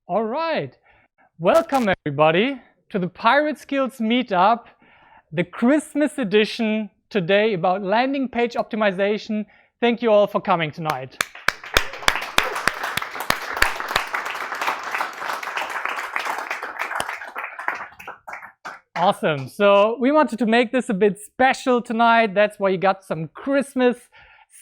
All right. Welcome everybody to the Pirate Skills Meetup, the Christmas edition today about landing page optimization. Thank you all for coming tonight. Awesome. So we wanted to make this a bit special tonight. That's why you got some Christmas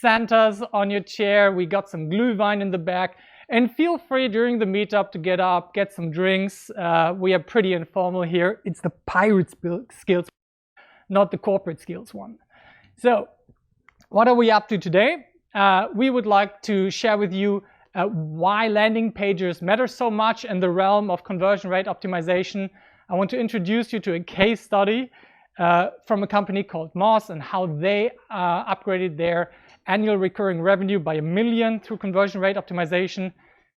Santas on your chair. We got some Glühwein in the back. And feel free during the meetup to get up, get some drinks. We are pretty informal here. It's the Pirate Skills, not the corporate skills one. So what are we up to today? We would like to share with you why landing pages matter so much in the realm of conversion rate optimization. I want to introduce you to a case study from a company called Moz and how they upgraded their annual recurring revenue by $1 million through conversion rate optimization.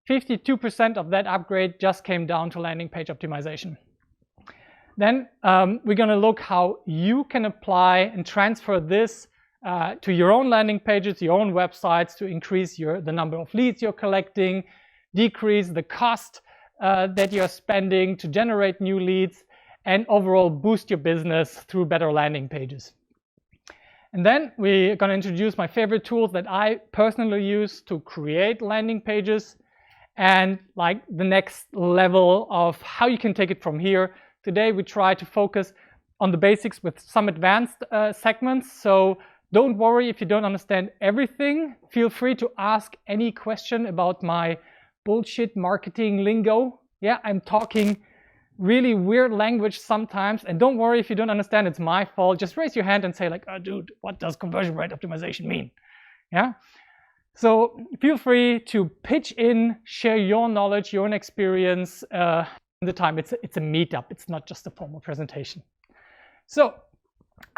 52% of that upgrade just came down to landing page optimization. Then we're going to look how you can apply and transfer this to your own landing pages, your own websites to increase the number of leads you're collecting, decrease the cost that you're spending to generate new leads, and overall boost your business through better landing pages. And then we're going to introduce my favorite tools that I personally use to create landing pages and like the next level of how you can take it from here. Today we try to focus on the basics with some advanced segments. So don't worry if you don't understand everything. Feel free to ask any question about my bullshit marketing lingo. Yeah, I'm talking really weird language sometimes, and don't worry if you don't understand, it's my fault. Just raise your hand and say like, oh dude, what does conversion rate optimization mean? Yeah, so feel free to pitch in, share your knowledge, your own experience in the time. It's a meetup, it's not just a formal presentation. So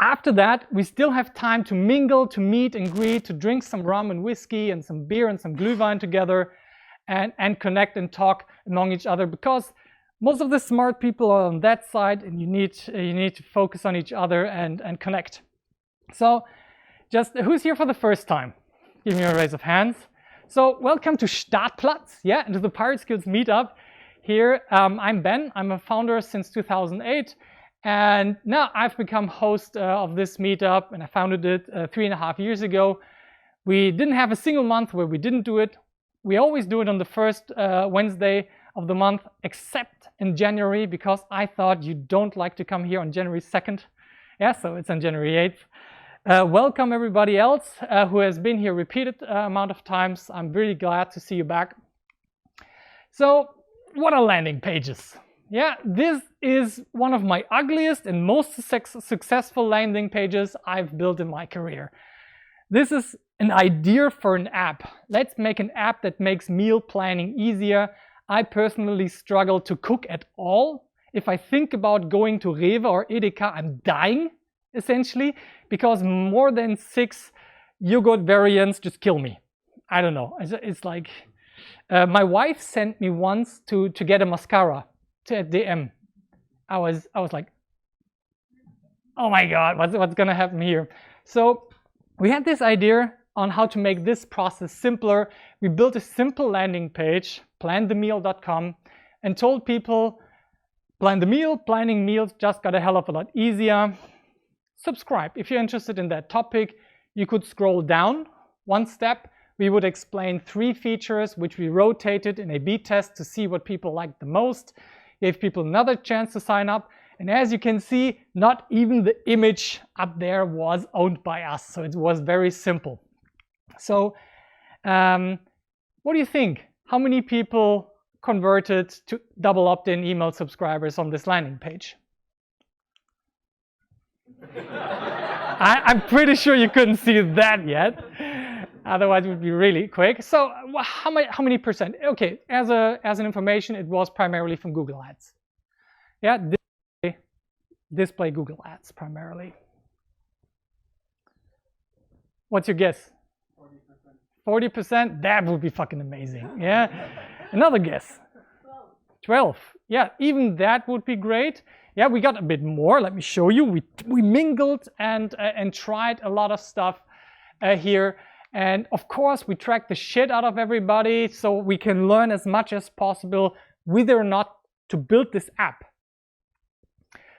after that, we still have time to mingle, to meet and greet, to drink some rum and whiskey and some beer and some Glühwein together and connect and talk among each other, because most of the smart people are on that side, and you need to focus on each other and connect. So just who's here for the first time? Give me a raise of hands. So welcome to Startplatz, yeah, and to the Pirate Skills Meetup. Here, I'm Ben. I'm a founder since 2008, and now I've become host of this meetup, and I founded it 3.5 years ago. We didn't have a single month where we didn't do it. We always do it on the first Wednesday of the month, except in January, because I thought you don't like to come here on January 2nd. Yeah, so it's on January 8th. Welcome everybody else who has been here repeated amount of times. I'm really glad to see you back. So what are landing pages? Yeah, this is one of my ugliest and most successful landing pages I've built in my career. This is an idea for an app. Let's make an app that makes meal planning easier. I personally struggle to cook at all. If I think about going to Rewe or Edeka, I'm dying, essentially, because more than 6 yogurt variants just kill me. I don't know. It's like, my wife sent me once to get a mascara at DM. I was like, oh my God, what's gonna happen here? So we had this idea on how to make this process simpler. We built a simple landing page, planthemeal.com, and told people, plan the meal, planning meals just got a hell of a lot easier. Subscribe. If you're interested in that topic, you could scroll down one step. We would explain 3 features which we rotated in a A/B test to see what people liked the most. Gave people another chance to sign up. And as you can see, not even the image up there was owned by us. So it was very simple. So what do you think? How many people converted to double opt-in email subscribers on this landing page? I'm pretty sure you couldn't see that yet. Otherwise it would be really quick. So how many percent? Okay, as an information, it was primarily from Google Ads. Yeah, display Google Ads primarily. What's your guess? 40%? That would be fucking amazing. Yeah. Another guess. 12. Yeah, even that would be great. Yeah, we got a bit more. Let me show you. We mingled and tried a lot of stuff here. And of course, we track the shit out of everybody so we can learn as much as possible whether or not to build this app.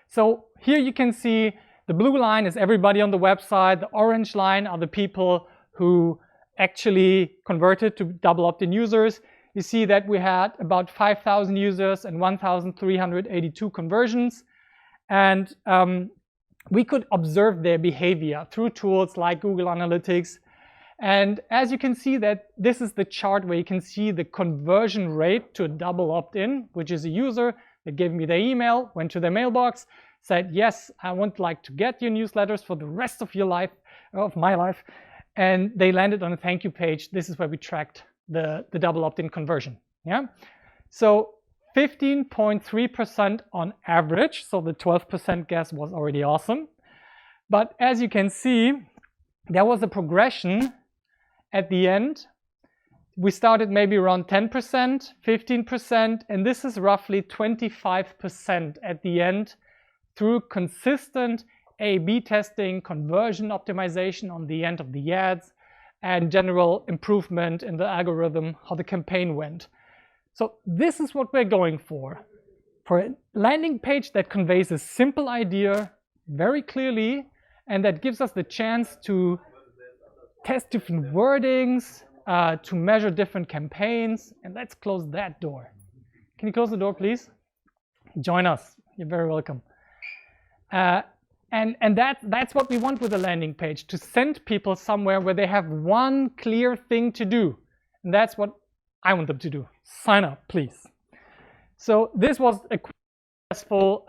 So here you can see the blue line is everybody on the website. The orange line are the people who actually converted to double opt-in users. You see that we had about 5,000 users and 1,382 conversions. And we could observe their behavior through tools like Google Analytics. And as you can see, that this is the chart where you can see the conversion rate to a double opt-in, which is a user that gave me their email, went to their mailbox, said, yes, I would like to get your newsletters for the rest of your life, of my life. And they landed on a thank you page. This is where we tracked the double opt-in conversion. Yeah. So 15.3% on average. So the 12% guess was already awesome. But as you can see, there was a progression at the end. We started maybe around 10%, 15%, and this is roughly 25% at the end through consistent A/B testing, conversion optimization on the end of the ads, and general improvement in the algorithm, how the campaign went. So this is what we're going for a landing page that conveys a simple idea very clearly and that gives us the chance to test different wordings, to measure different campaigns. And let's close that door. Can you close the door, please? Join us. You're very welcome. And that's what we want with a landing page, to send people somewhere where they have one clear thing to do. And that's what I want them to do. Sign up, please. So this was a successful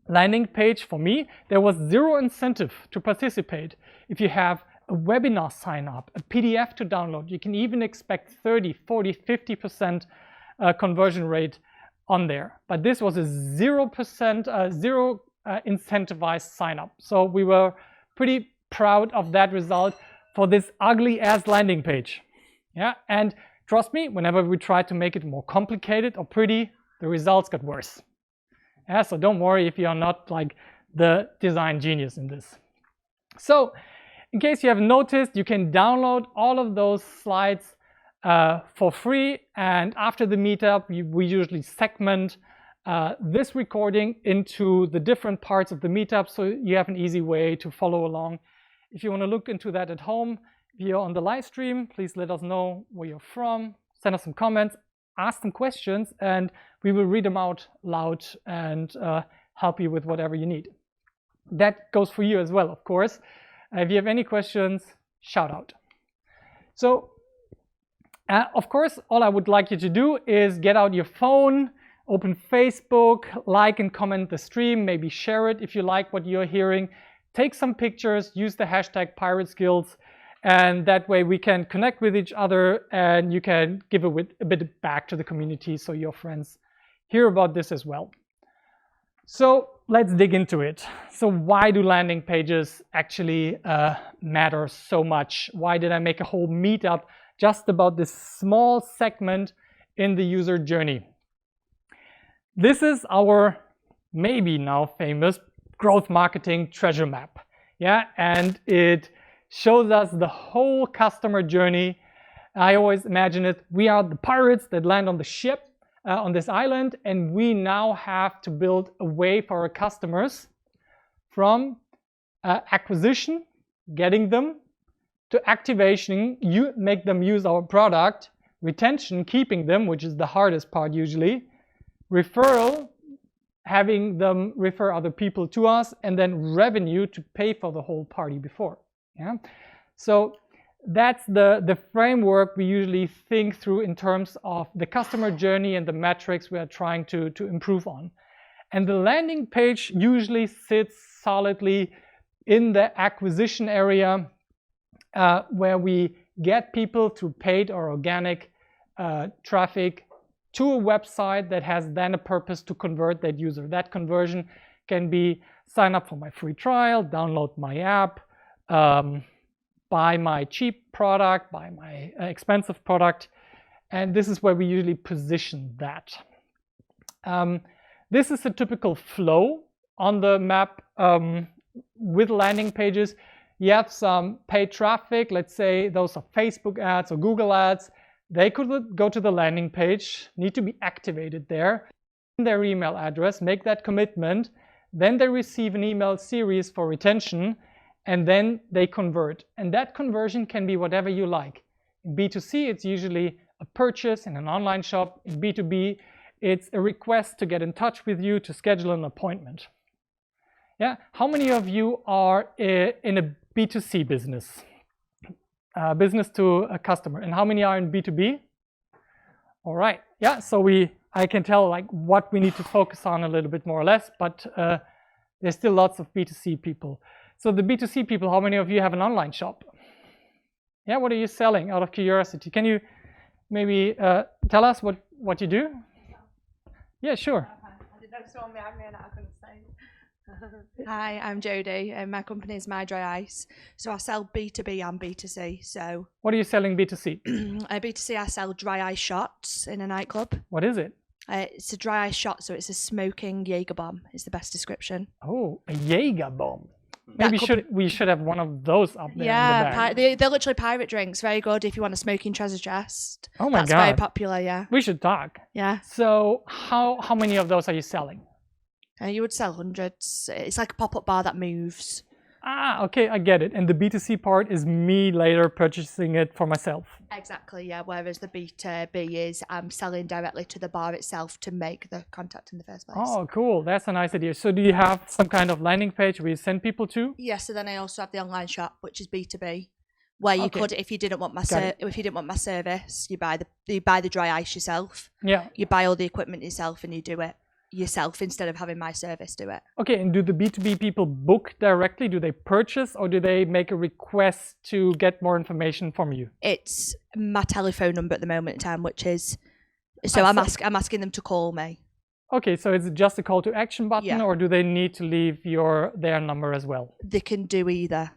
landing page for me. There was zero incentive to participate. If you have a webinar sign up, a PDF to download, you can even expect 30, 40, 50% conversion rate on there. But this was a 0%, zero incentivized sign up. So we were pretty proud of that result for this ugly ass landing page. Yeah, and trust me, whenever we tried to make it more complicated or pretty, the results got worse. Yeah, so don't worry if you are not like the design genius in this. So in case you haven't noticed, you can download all of those slides for free. And after the meetup, we usually segment this recording into the different parts of the meetup, so you have an easy way to follow along. If you want to look into that at home, if you're on the live stream, please let us know where you're from, send us some comments, ask some questions, and we will read them out loud and help you with whatever you need. That goes for you as well, of course. If you have any questions, shout out. So, of course, all I would like you to do is get out your phone, open Facebook, like and comment the stream, maybe share it if you like what you're hearing. Take some pictures, use the hashtag PirateSkills, and that way we can connect with each other and you can give a bit back to the community so your friends hear about this as well. So let's dig into it. So why do landing pages actually matter so much? Why did I make a whole meetup just about this small segment in the user journey? This is our maybe now famous growth marketing treasure map. Yeah, and it shows us the whole customer journey. I always imagine it, we are the pirates that land on the ship on this island, and we now have to build a way for our customers from acquisition, getting them, to activation, make them use our product, retention, keeping them, which is the hardest part usually, referral, having them refer other people to us, and then revenue to pay for the whole party before. Yeah, so that's the framework we usually think through in terms of the customer journey and the metrics we are trying to improve on. And the landing page usually sits solidly in the acquisition area, where we get people through paid or organic traffic to a website that has then a purpose to convert that user. That conversion can be sign up for my free trial, download my app, buy my cheap product, buy my expensive product. And this is where we usually position that. This is a typical flow on the map with landing pages. You have some paid traffic, let's say those are Facebook ads or Google ads. They could go to the landing page, need to be activated there, their email address, make that commitment, then they receive an email series for retention, and then they convert. And that conversion can be whatever you like. In B2C, it's usually a purchase in an online shop. In B2B, it's a request to get in touch with you to schedule an appointment. Yeah, how many of you are in a B2C business? Business to a customer, and how many are in B2B? All right, yeah, so I can tell like what we need to focus on a little bit more or less, but there's still lots of B2C people. So the B2C people, how many of you have an online shop? Yeah, what are you selling out of curiosity? Can you maybe tell us what you do? Yeah, sure. I didn't know someone behind me and I couldn't say. Hi, I'm Jodie and my company is My Dry Ice. So I sell B2B and B2C. So what are you selling B2C? B2C, I sell dry ice shots in a nightclub. What is it? It's a dry ice shot, so it's a smoking Jaeger bomb is the best description. Oh, a Jaeger bomb. Maybe we should have one of those up there. Yeah, in the bag. they're literally pirate drinks. Very good if you want a smoking treasure chest. Oh my God. That's very popular, yeah. We should talk. Yeah. So how many of those are you selling? You would sell hundreds. It's like a pop-up bar that moves. Ah, okay, I get it. And the B2C part is me later purchasing it for myself. Exactly, yeah. Whereas the B2B is I'm selling directly to the bar itself to make the contact in the first place. Oh, cool. That's a nice idea. So do you have some kind of landing page where you send people to? Yeah, so then I also have the online shop, which is B2B, where you could, if you didn't want my service, you buy the dry ice yourself. Yeah. You buy all the equipment yourself and you do it yourself instead of having my service do it. Okay, and do the B2B people book directly? Do they purchase or do they make a request to get more information from you? It's my telephone number at the moment in time, which is, so I'm asking them to call me. Okay, so it's just a call to action button, or do they need to leave their number as well? They can do either.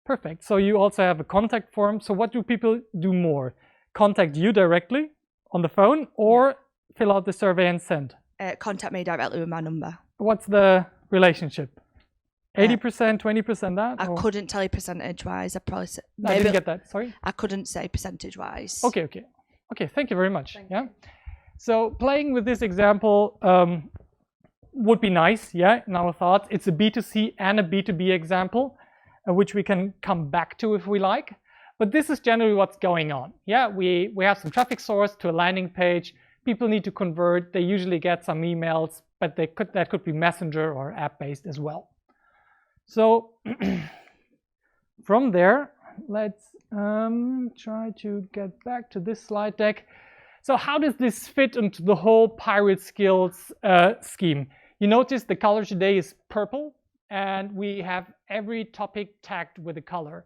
Perfect. So you also have a contact form. So what do people do more? Contact you directly on the phone or fill out the survey and send? Contact me directly with my number. What's the relationship? 80%, 20% that? I couldn't tell you percentage-wise. I didn't get that, sorry? I couldn't say percentage-wise. Okay, thank you very much. So playing with this example would be nice, in our thoughts. It's a B2C and a B2B example, which we can come back to if we like. But this is generally what's going on. We have some traffic source to a landing page. People need to convert. They usually get some emails, but that could be messenger or app-based as well. So from there, let's try to get back to this slide deck. So how does this fit into the whole Pirate Skills scheme? You notice the color today is purple, and we have every topic tagged with a color.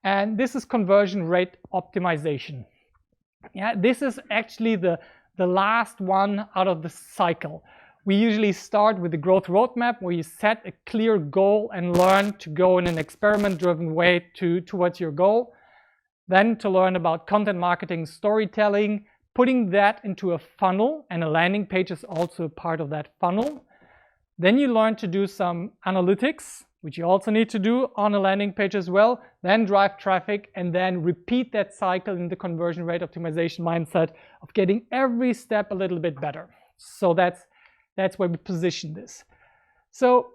And this is conversion rate optimization. This is actually the last one out of the cycle. We usually start with the growth roadmap where you set a clear goal and learn to go in an experiment-driven way towards your goal. Then to learn about content marketing, storytelling, putting that into a funnel, and a landing page is also a part of that funnel. Then you learn to do some analytics, which you also need to do on a landing page as well, then drive traffic, and then repeat that cycle in the conversion rate optimization mindset of getting every step a little bit better. So that's where we position this. So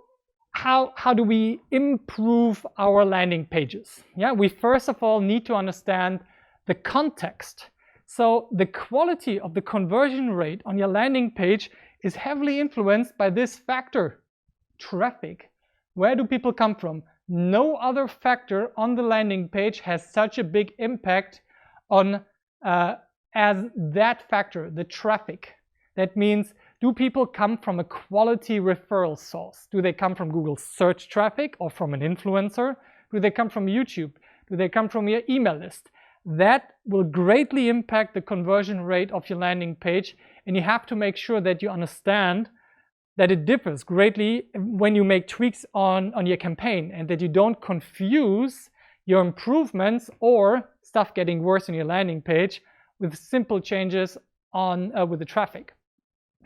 how do we improve our landing pages? We first of all need to understand the context. So the quality of the conversion rate on your landing page is heavily influenced by this factor, traffic. Where do people come from? No other factor on the landing page has such a big impact on as that factor, the traffic. That means, do people come from a quality referral source? Do they come from Google search traffic or from an influencer? Do they come from YouTube? Do they come from your email list? That will greatly impact the conversion rate of your landing page, and you have to make sure that you understand that it differs greatly when you make tweaks on your campaign, and that you don't confuse your improvements or stuff getting worse on your landing page with simple changes with the traffic.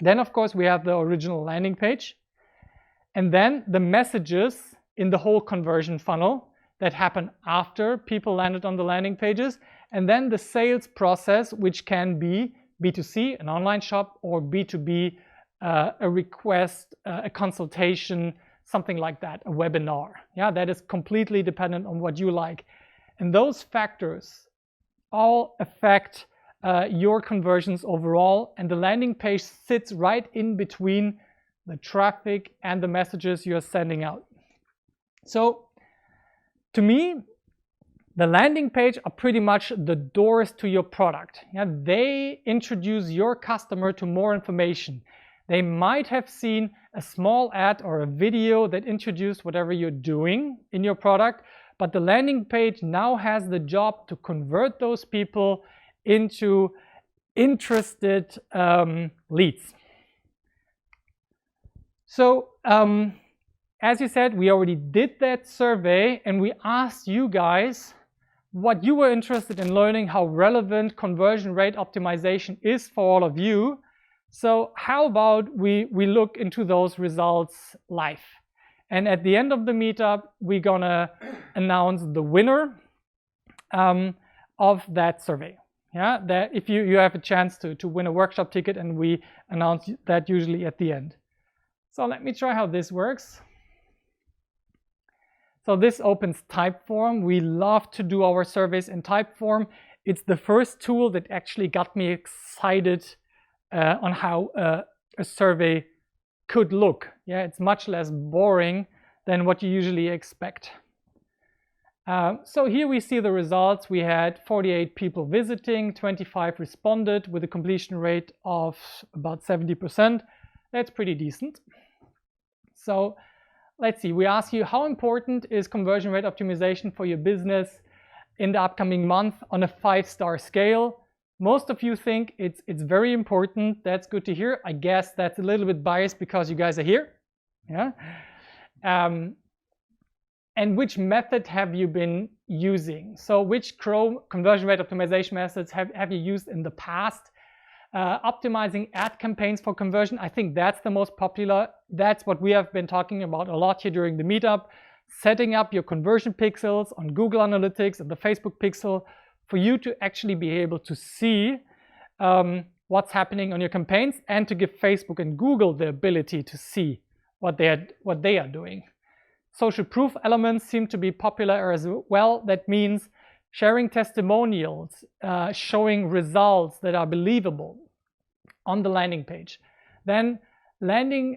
Then, of course, we have the original landing page, and then the messages in the whole conversion funnel. that happen after people landed on the landing pages, and then the sales process, which can be B2C, an online shop, or B2B, a request, a consultation, something like that, a webinar. Yeah, that is completely dependent on what you like. And those factors all affect your conversions overall, and the landing page sits right in between the traffic and the messages you're sending out. So to me, the landing page are pretty much the doors to your product. Yeah, they introduce your customer to more information. They might have seen a small ad or a video that introduced whatever you're doing in your product, but the landing page now has the job to convert those people into interested leads. So as you said, we already did that survey and we asked you guys what you were interested in learning, how relevant conversion rate optimization is for all of you. So how about we look into those results live? And at the end of the meetup, we're gonna announce the winner of that survey. Yeah, that if you have a chance to win a workshop ticket, and we announce that usually at the end. So let me try how this works. So this opens Typeform. We love to do our surveys in Typeform. It's the first tool that actually got me excited on how a survey could look. Yeah, it's much less boring than what you usually expect. So here we see the results. We had 48 people visiting, 25 responded with a completion rate of about 70%. That's pretty decent. So let's see, we ask you, how important is conversion rate optimization for your business in the upcoming month on a 5-star scale? Most of you think it's very important. That's good to hear. I guess that's a little bit biased because you guys are here. Yeah. And which method have you been using? So which Chrome conversion rate optimization methods have you used in the past? Optimizing ad campaigns for conversion, I think that's the most popular. That's what we have been talking about a lot here during the meetup. Setting up your conversion pixels on Google Analytics and the Facebook pixel for you to actually be able to see what's happening on your campaigns, and to give Facebook and Google the ability to see what they are doing. Social proof elements seem to be popular as well. That means sharing testimonials, showing results that are believable on the landing page. Then landing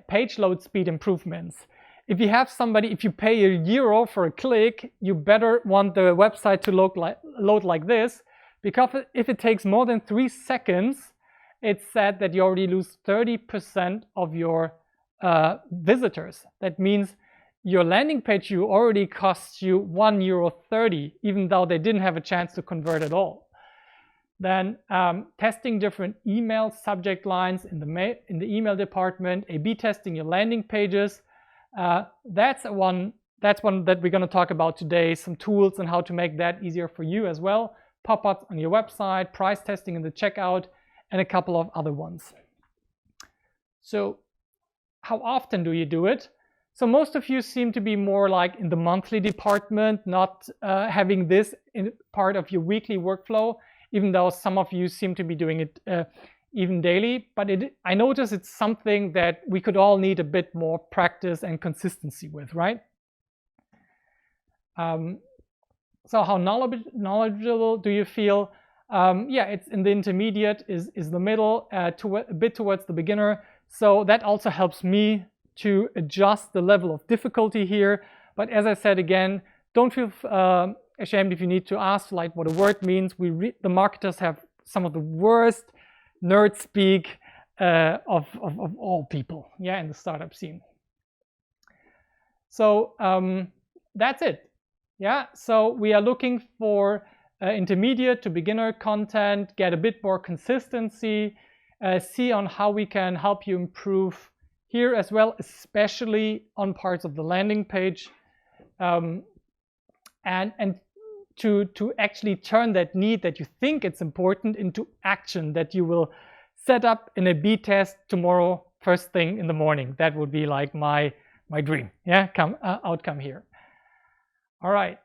page load speed improvements. If you have somebody, if you pay €1 for a click, you better want the website to load like this, because if it takes more than 3 seconds, it's said that you already lose 30% of your visitors. That means your landing page already costs you €1.30, even though they didn't have a chance to convert at all. Then testing different email subject lines in the email department, A/B testing your landing pages. That's one that we're going to talk about today. Some tools on how to make that easier for you as well. Pop-ups on your website, price testing in the checkout, and a couple of other ones. So how often do you do it? So most of you seem to be more like in the monthly department, not having this in part of your weekly workflow, even though some of you seem to be doing it even daily. But I notice it's something that we could all need a bit more practice and consistency with, right? So how knowledgeable do you feel? Yeah, it's in the intermediate, is the middle, a bit towards the beginner. So that also helps me to adjust the level of difficulty here. But as I said again, don't feel ashamed if you need to ask like what a word means. The marketers have some of the worst nerd speak of all people, yeah, in the startup scene. So that's it. Yeah, so we are looking for intermediate to beginner content, get a bit more consistency, see on how we can help you improve here as well, especially on parts of the landing page, and to actually turn that need that you think it's important into action that you will set up in a B test tomorrow first thing in the morning. That would be like my dream, yeah, outcome here. All right.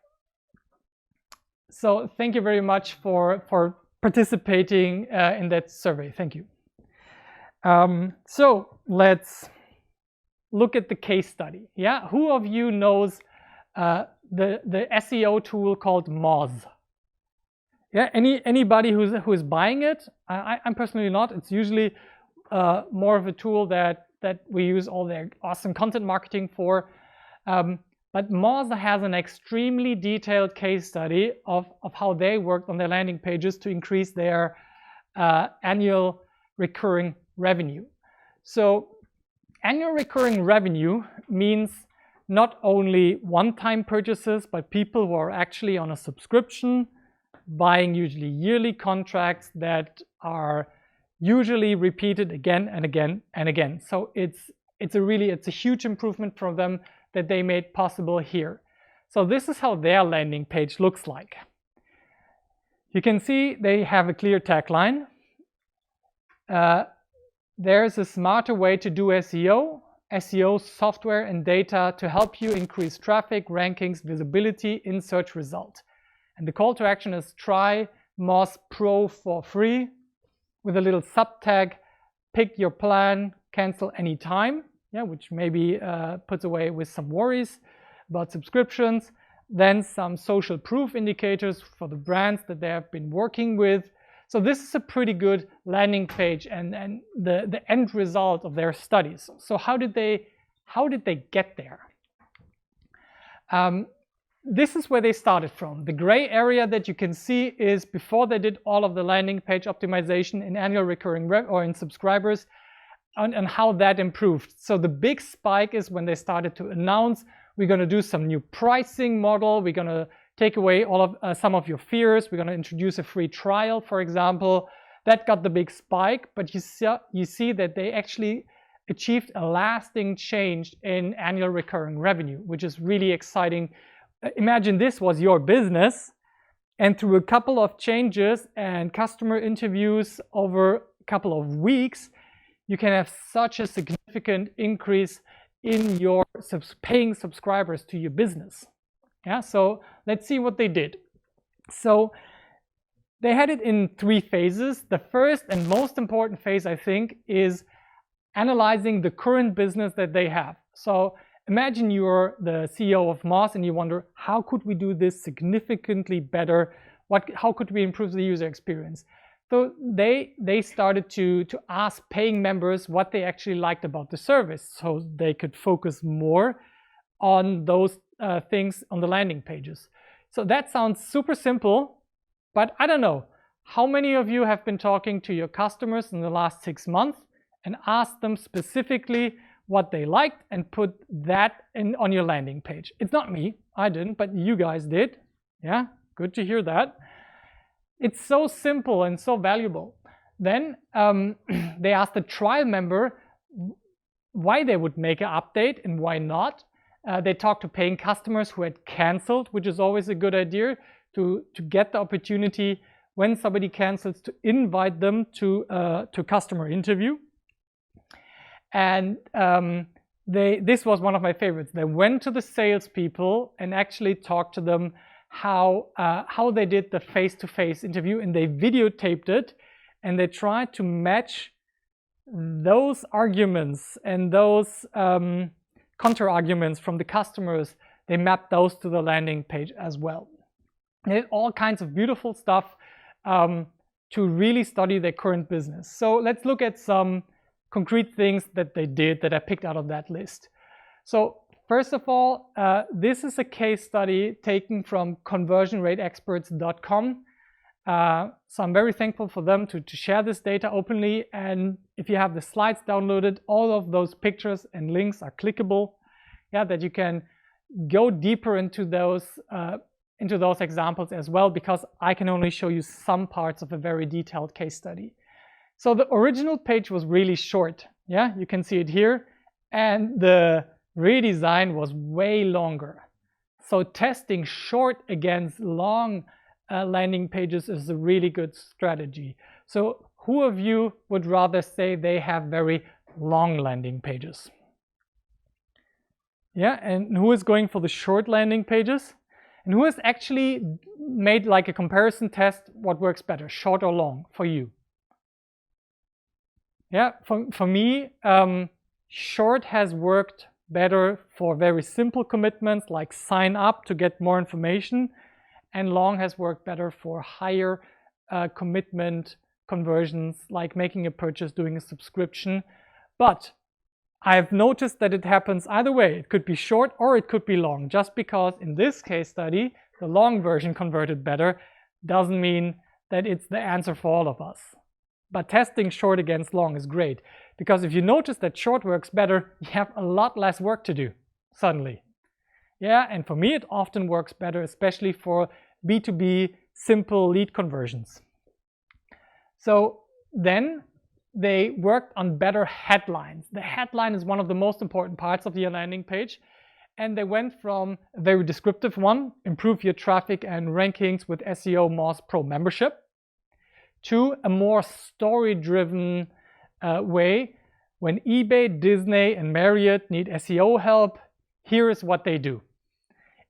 So thank you very much for participating in that survey. Thank you. So let's look at the case study. Yeah, who of you knows the SEO tool called Moz? Yeah, anybody who's buying it? I'm personally not. It's usually more of a tool that we use all their awesome content marketing for. But Moz has an extremely detailed case study of how they worked on their landing pages to increase their annual recurring revenue. So annual recurring revenue means not only one-time purchases, but people who are actually on a subscription, buying usually yearly contracts that are usually repeated again and again and again. So it's a huge improvement from them that they made possible here. So this is how their landing page looks like. You can see they have a clear tagline. There's a smarter way to do SEO. SEO software and data to help you increase traffic, rankings, visibility in search results. And the call to action is try Moz Pro for free with a little subtag, pick your plan, cancel anytime. Yeah, which maybe puts away with some worries about subscriptions. Then some social proof indicators for the brands that they have been working with. So this is a pretty good landing page and the end result of their studies. So how did they get there? This is where they started from. The gray area that you can see is before they did all of the landing page optimization in annual recurring or in subscribers, and how that improved. So the big spike is when they started to announce, we're going to do some new pricing model. We're going to take away all of some of your fears. We're going to introduce a free trial, for example. That got the big spike, but you see that they actually achieved a lasting change in annual recurring revenue, which is really exciting. Imagine this was your business, and through a couple of changes and customer interviews over a couple of weeks, you can have such a significant increase in your paying subscribers to your business. Yeah, so let's see what they did. So they had it in 3 phases. The first and most important phase, I think, is analyzing the current business that they have. So imagine you're the CEO of Moz and you wonder, how could we do this significantly better? How could we improve the user experience? So they started to ask paying members what they actually liked about the service, so they could focus more on those things on the landing pages. So that sounds super simple, but I don't know. How many of you have been talking to your customers in the last 6 months and asked them specifically what they liked and put that on your landing page? It's not me, I didn't, but you guys did. Yeah, good to hear that. It's so simple and so valuable. Then they asked the trial member why they would make an update and why not. They talked to paying customers who had canceled, which is always a good idea to get the opportunity when somebody cancels to invite them to customer interview. And this was one of my favorites. They went to the salespeople and actually talked to them how they did the face-to-face interview, and they videotaped it, and they tried to match those arguments and those counter arguments from the customers. They mapped those to the landing page as well. They did all kinds of beautiful stuff to really study their current business. So let's look at some concrete things that they did that I picked out of that list. So first of all, this is a case study taken from conversionrateexperts.com. So I'm very thankful for them to share this data openly. And if you have the slides downloaded, all of those pictures and links are clickable. Yeah, that you can go deeper into those examples as well, because I can only show you some parts of a very detailed case study. So the original page was really short. Yeah, you can see it here. And the redesign was way longer. So testing short against long landing pages is a really good strategy. So who of you would rather say they have very long landing pages? Yeah, and who is going for the short landing pages? And who has actually made like a comparison test, what works better, short or long for you? Yeah, for me, short has worked better for very simple commitments like sign up to get more information, and long has worked better for higher commitment conversions like making a purchase, doing a subscription. But I've noticed that it happens either way. It could be short or it could be long. Just because in this case study the long version converted better doesn't mean that it's the answer for all of us. But testing short against long is great, because if you notice that short works better, you have a lot less work to do suddenly. Yeah, and for me it often works better, especially for B2B simple lead conversions. So then they worked on better headlines. The headline is one of the most important parts of your landing page. And they went from a very descriptive one, improve your traffic and rankings with SEO Moz Pro membership, to a more story-driven way. When eBay, Disney, and Marriott need SEO help, here is what they do.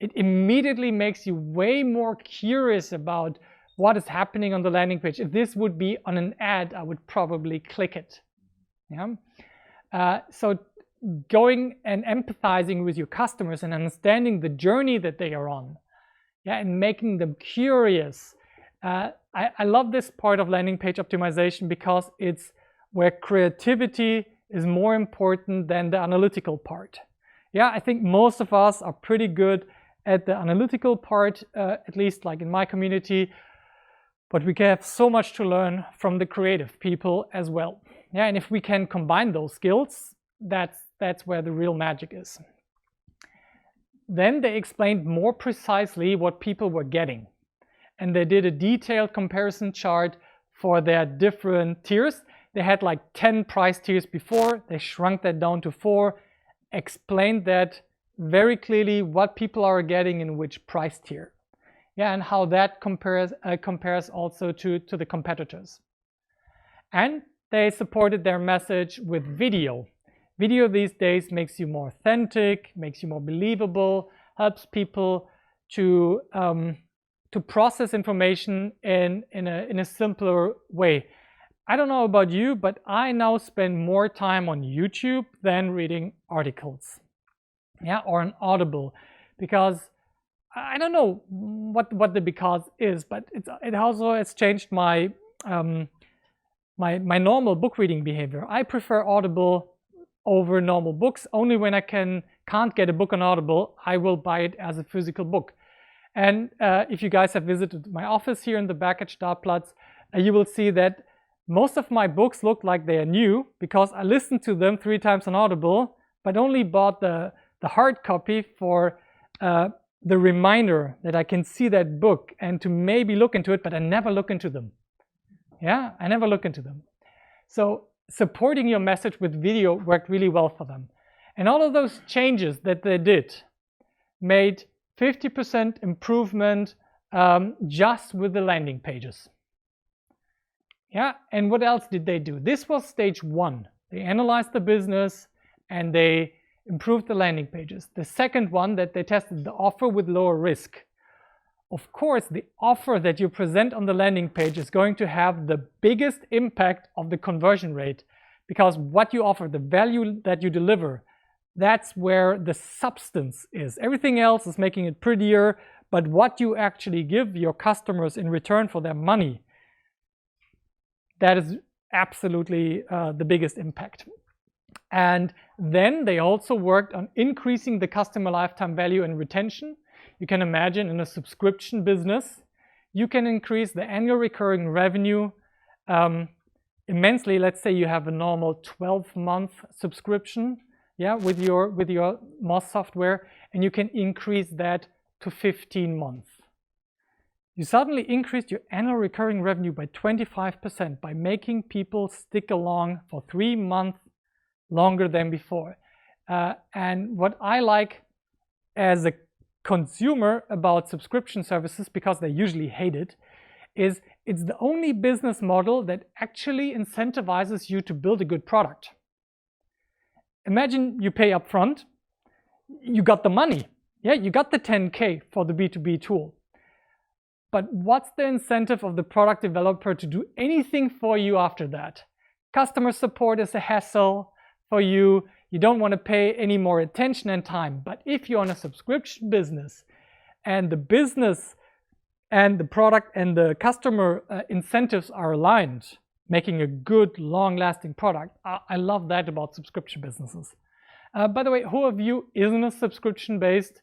It immediately makes you way more curious about what is happening on the landing page. If this would be on an ad, I would probably click it. Yeah. So going and empathizing with your customers and understanding the journey that they are on, yeah, and making them curious. I love this part of landing page optimization because it's where creativity is more important than the analytical part. Yeah, I think most of us are pretty good at the analytical part, at least like in my community, but we have so much to learn from the creative people as well. Yeah, and if we can combine those skills, that's where the real magic is. Then they explained more precisely what people were getting. And they did a detailed comparison chart for their different tiers. They had like 10 price tiers before. They shrunk that down to 4, explained that very clearly what people are getting in which price tier. Yeah, and how that compares also to the competitors. And they supported their message with video. Video these days makes you more authentic, makes you more believable, helps people to process information in a simpler way. I don't know about you, but I now spend more time on YouTube than reading articles, yeah, or on Audible, because I don't know what the because is, but it also has changed my my normal book reading behavior. I prefer Audible over normal books. Only when I can't get a book on Audible, I will buy it as a physical book. And if you guys have visited my office here in the back at Startplatz, you will see that most of my books look like they are new because I listened to them 3 times on Audible, but only bought the hard copy for the reminder that I can see that book and to maybe look into it, but I never look into them. Yeah, I never look into them. So supporting your message with video worked really well for them. And all of those changes that they did made 50% improvement just with the landing pages. Yeah, and what else did they do? This was stage 1. They analyzed the business and they improved the landing pages. The second one, that they tested the offer with lower risk. Of course, the offer that you present on the landing page is going to have the biggest impact of the conversion rate, because what you offer, the value that you deliver, that's where the substance is. Everything else is making it prettier, but what you actually give your customers in return for their money, that is absolutely the biggest impact. And then they also worked on increasing the customer lifetime value and retention. You can imagine in a subscription business, you can increase the annual recurring revenue immensely. Let's say you have a normal 12-month subscription, yeah, with your Moz software, and you can increase that to 15 months. You suddenly increased your annual recurring revenue by 25% by making people stick along for 3 months longer than before. And what I like as a consumer about subscription services, because they usually hate it, is it's the only business model that actually incentivizes you to build a good product. Imagine you pay up front, you got the money, Yeah, you got the 10K for the B2B tool. But what's the incentive of the product developer to do anything for you after that? Customer support is a hassle for you. You don't want to pay any more attention and time. But if you're on a subscription business and the business and the product and the customer incentives are aligned, making a good, long-lasting product, I love that about subscription businesses. By the way, who of you is in a subscription-based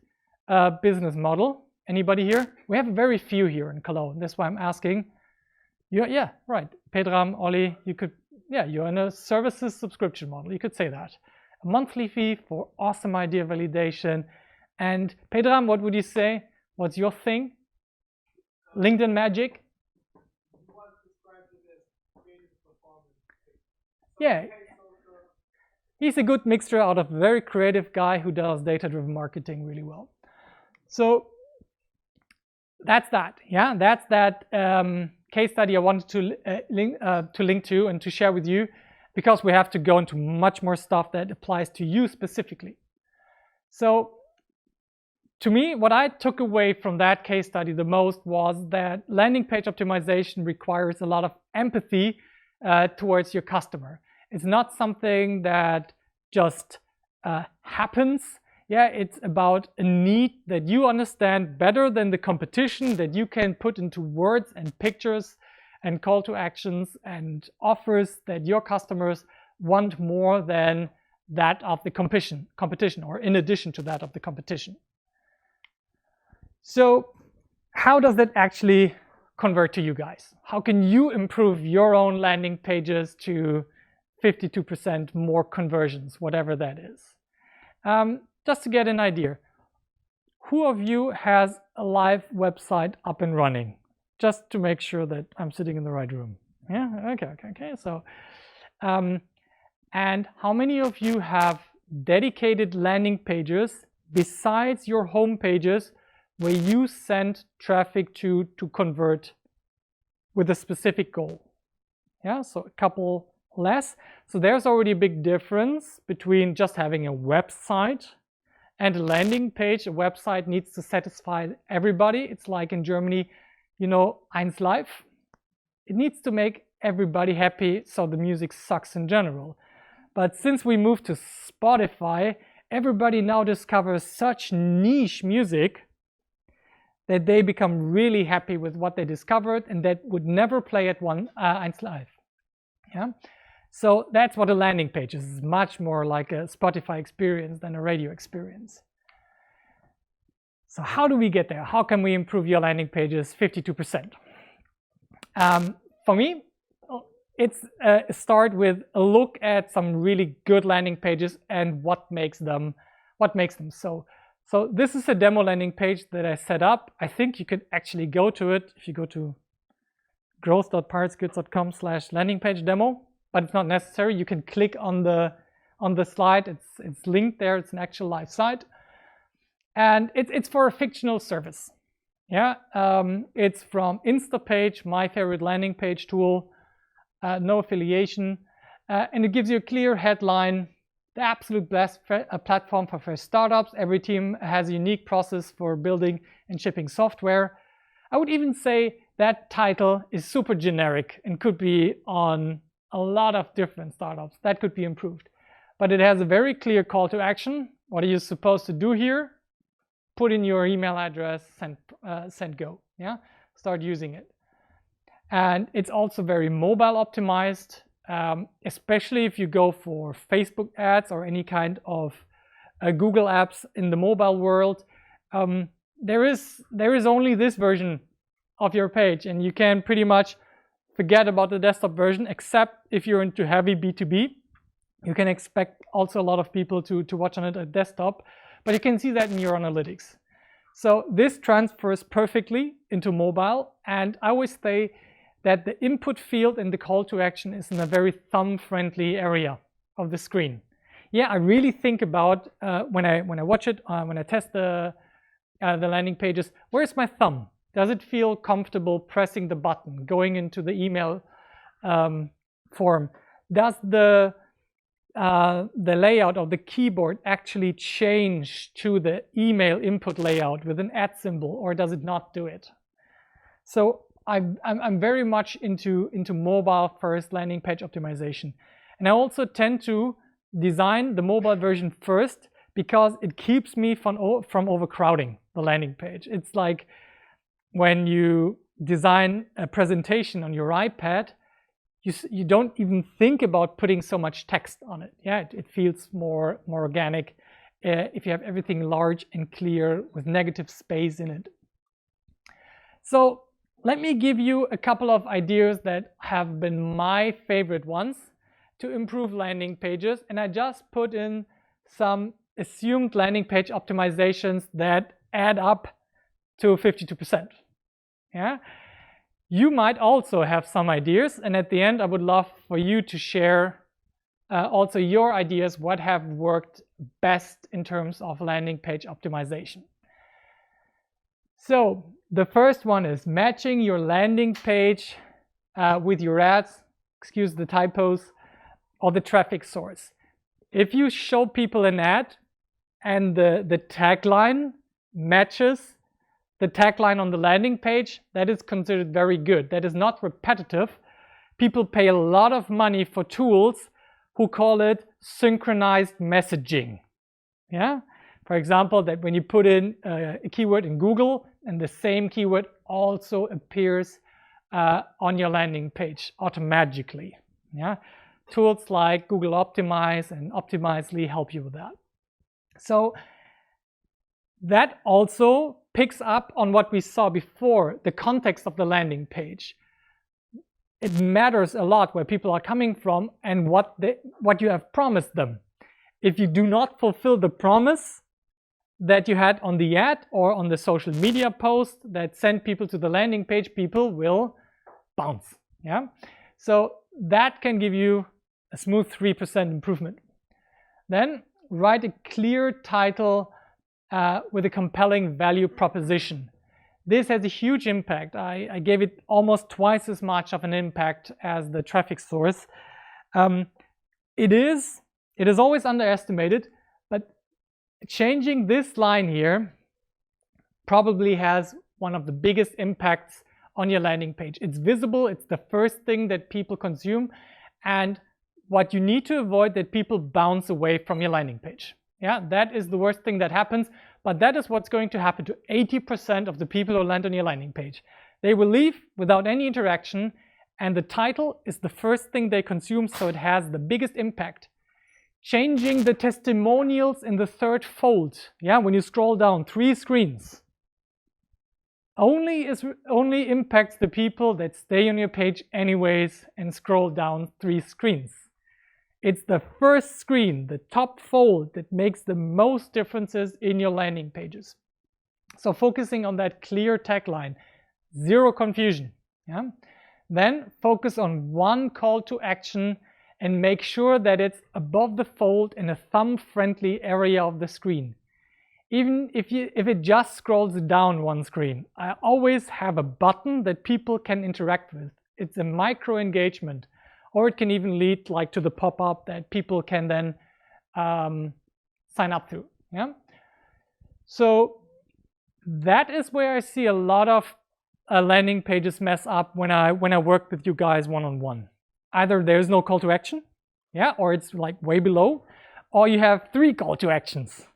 business model? Anybody here? We have very few here in Cologne. That's why I'm asking. Yeah, right. Pedram, Ollie, you could, yeah, you're in a services subscription model. You could say that. A monthly fee for awesome idea validation. And Pedram, what would you say? What's your thing? LinkedIn magic? Yeah. He's a good mixture out of a very creative guy who does data-driven marketing really well. So that's that. Yeah, that's that case study I wanted to link to and to share with you, because we have to go into much more stuff that applies to you specifically. So to me, what I took away from that case study the most was that landing page optimization requires a lot of empathy towards your customer. It's not something that just happens. Yeah, it's about a need that you understand better than the competition, that you can put into words and pictures and call to actions and offers that your customers want more than that of the competition, or in addition to that of the competition. So how does that actually convert to you guys? How can you improve your own landing pages to 52% more conversions, whatever that is? Just to get an idea, who of you has a live website up and running? Just to make sure that I'm sitting in the right room. Yeah, okay. So, and how many of you have dedicated landing pages besides your home pages where you send traffic to convert with a specific goal? Yeah, so a couple less. So there's already a big difference between just having a website and a landing page. A website needs to satisfy everybody. It's like in Germany, you know, 1Live. It needs to make everybody happy, so the music sucks in general. But since we moved to Spotify, everybody now discovers such niche music that they become really happy with what they discovered, and that would never play at 1Live. Yeah. So that's what a landing page is. It's much more like a Spotify experience than a radio experience. So how do we get there? How can we improve your landing pages 52%? For me, it's a start with a look at some really good landing pages and what makes them so. So this is a demo landing page that I set up. I think you could actually go to it if you go to growth.partskills.com/landing page demo. But it's not necessary. You can click on the slide. It's linked there. It's an actual live site, and it's for a fictional service. Yeah, it's from Instapage, my favorite landing page tool. No affiliation, and it gives you a clear headline. The absolute best platform for fresh startups. Every team has a unique process for building and shipping software. I would even say that title is super generic and could be on a lot of different startups. That could be improved. But it has a very clear call to action. What are you supposed to do here? Put in your email address, send go. Yeah, start using it. And it's also very mobile optimized, especially if you go for Facebook ads or any kind of Google apps in the mobile world. There is only this version of your page, and you can pretty much forget about the desktop version, except if you're into heavy B2B. You can expect also a lot of people to watch on it at desktop, but you can see that in your analytics. So this transfers perfectly into mobile, and I always say that the input field and the call to action is in a very thumb-friendly area of the screen. Yeah, I really think about when I watch it, when I test the landing pages, where's my thumb? Does it feel comfortable pressing the button, going into the email form? Does the the layout of the keyboard actually change to the email input layout with an @ symbol, or does it not do it? So I'm very much into mobile first landing page optimization. And I also tend to design the mobile version first because it keeps me from overcrowding the landing page. It's like when you design a presentation on your iPad, you don't even think about putting so much text on it. Yeah, it feels more organic if you have everything large and clear with negative space in it. So let me give you a couple of ideas that have been my favorite ones to improve landing pages, and I just put in some assumed landing page optimizations that add up to 52%. Yeah. You might also have some ideas, and at the end I would love for you to share also your ideas, what have worked best in terms of landing page optimization. So the first one is matching your landing page with your ads, excuse the typos, or the traffic source. If you show people an ad and the tagline matches the tagline on the landing page, that is considered very good. That is not repetitive. People pay a lot of money for tools who call it synchronized messaging. Yeah? For example, that when you put in a keyword in Google and the same keyword also appears on your landing page automatically. Yeah? Tools like Google Optimize and Optimizely help you with that. So that also picks up on what we saw before, the context of the landing page. It matters a lot where people are coming from and what you have promised them. If you do not fulfill the promise that you had on the ad or on the social media post that sent people to the landing page, people will bounce. Yeah? So that can give you a smooth 3% improvement. Then write a clear title with a compelling value proposition. This has a huge impact. I gave it almost twice as much of an impact as the traffic source. It is always underestimated, but changing this line here probably has one of the biggest impacts on your landing page. It's visible, it's the first thing that people consume, and what you need to avoid that people bounce away from your landing page. Yeah, that is the worst thing that happens, but that is what's going to happen to 80% of the people who land on your landing page. They will leave without any interaction, and the title is the first thing they consume, so it has the biggest impact. Changing the testimonials in the third fold, yeah, when you scroll down 3 screens, only impacts the people that stay on your page anyways and scroll down 3 screens. It's the first screen, the top fold, that makes the most differences in your landing pages. So focusing on that clear tagline, zero confusion. Yeah? Then focus on one call to action and make sure that it's above the fold in a thumb-friendly area of the screen. Even if it just scrolls down one screen, I always have a button that people can interact with. It's a micro engagement. Or it can even lead like to the pop-up that people can then sign up to. Yeah? So that is where I see a lot of landing pages mess up when I work with you guys one-on-one. Either there's no call to action, yeah, or it's like way below, or you have 3 call to actions.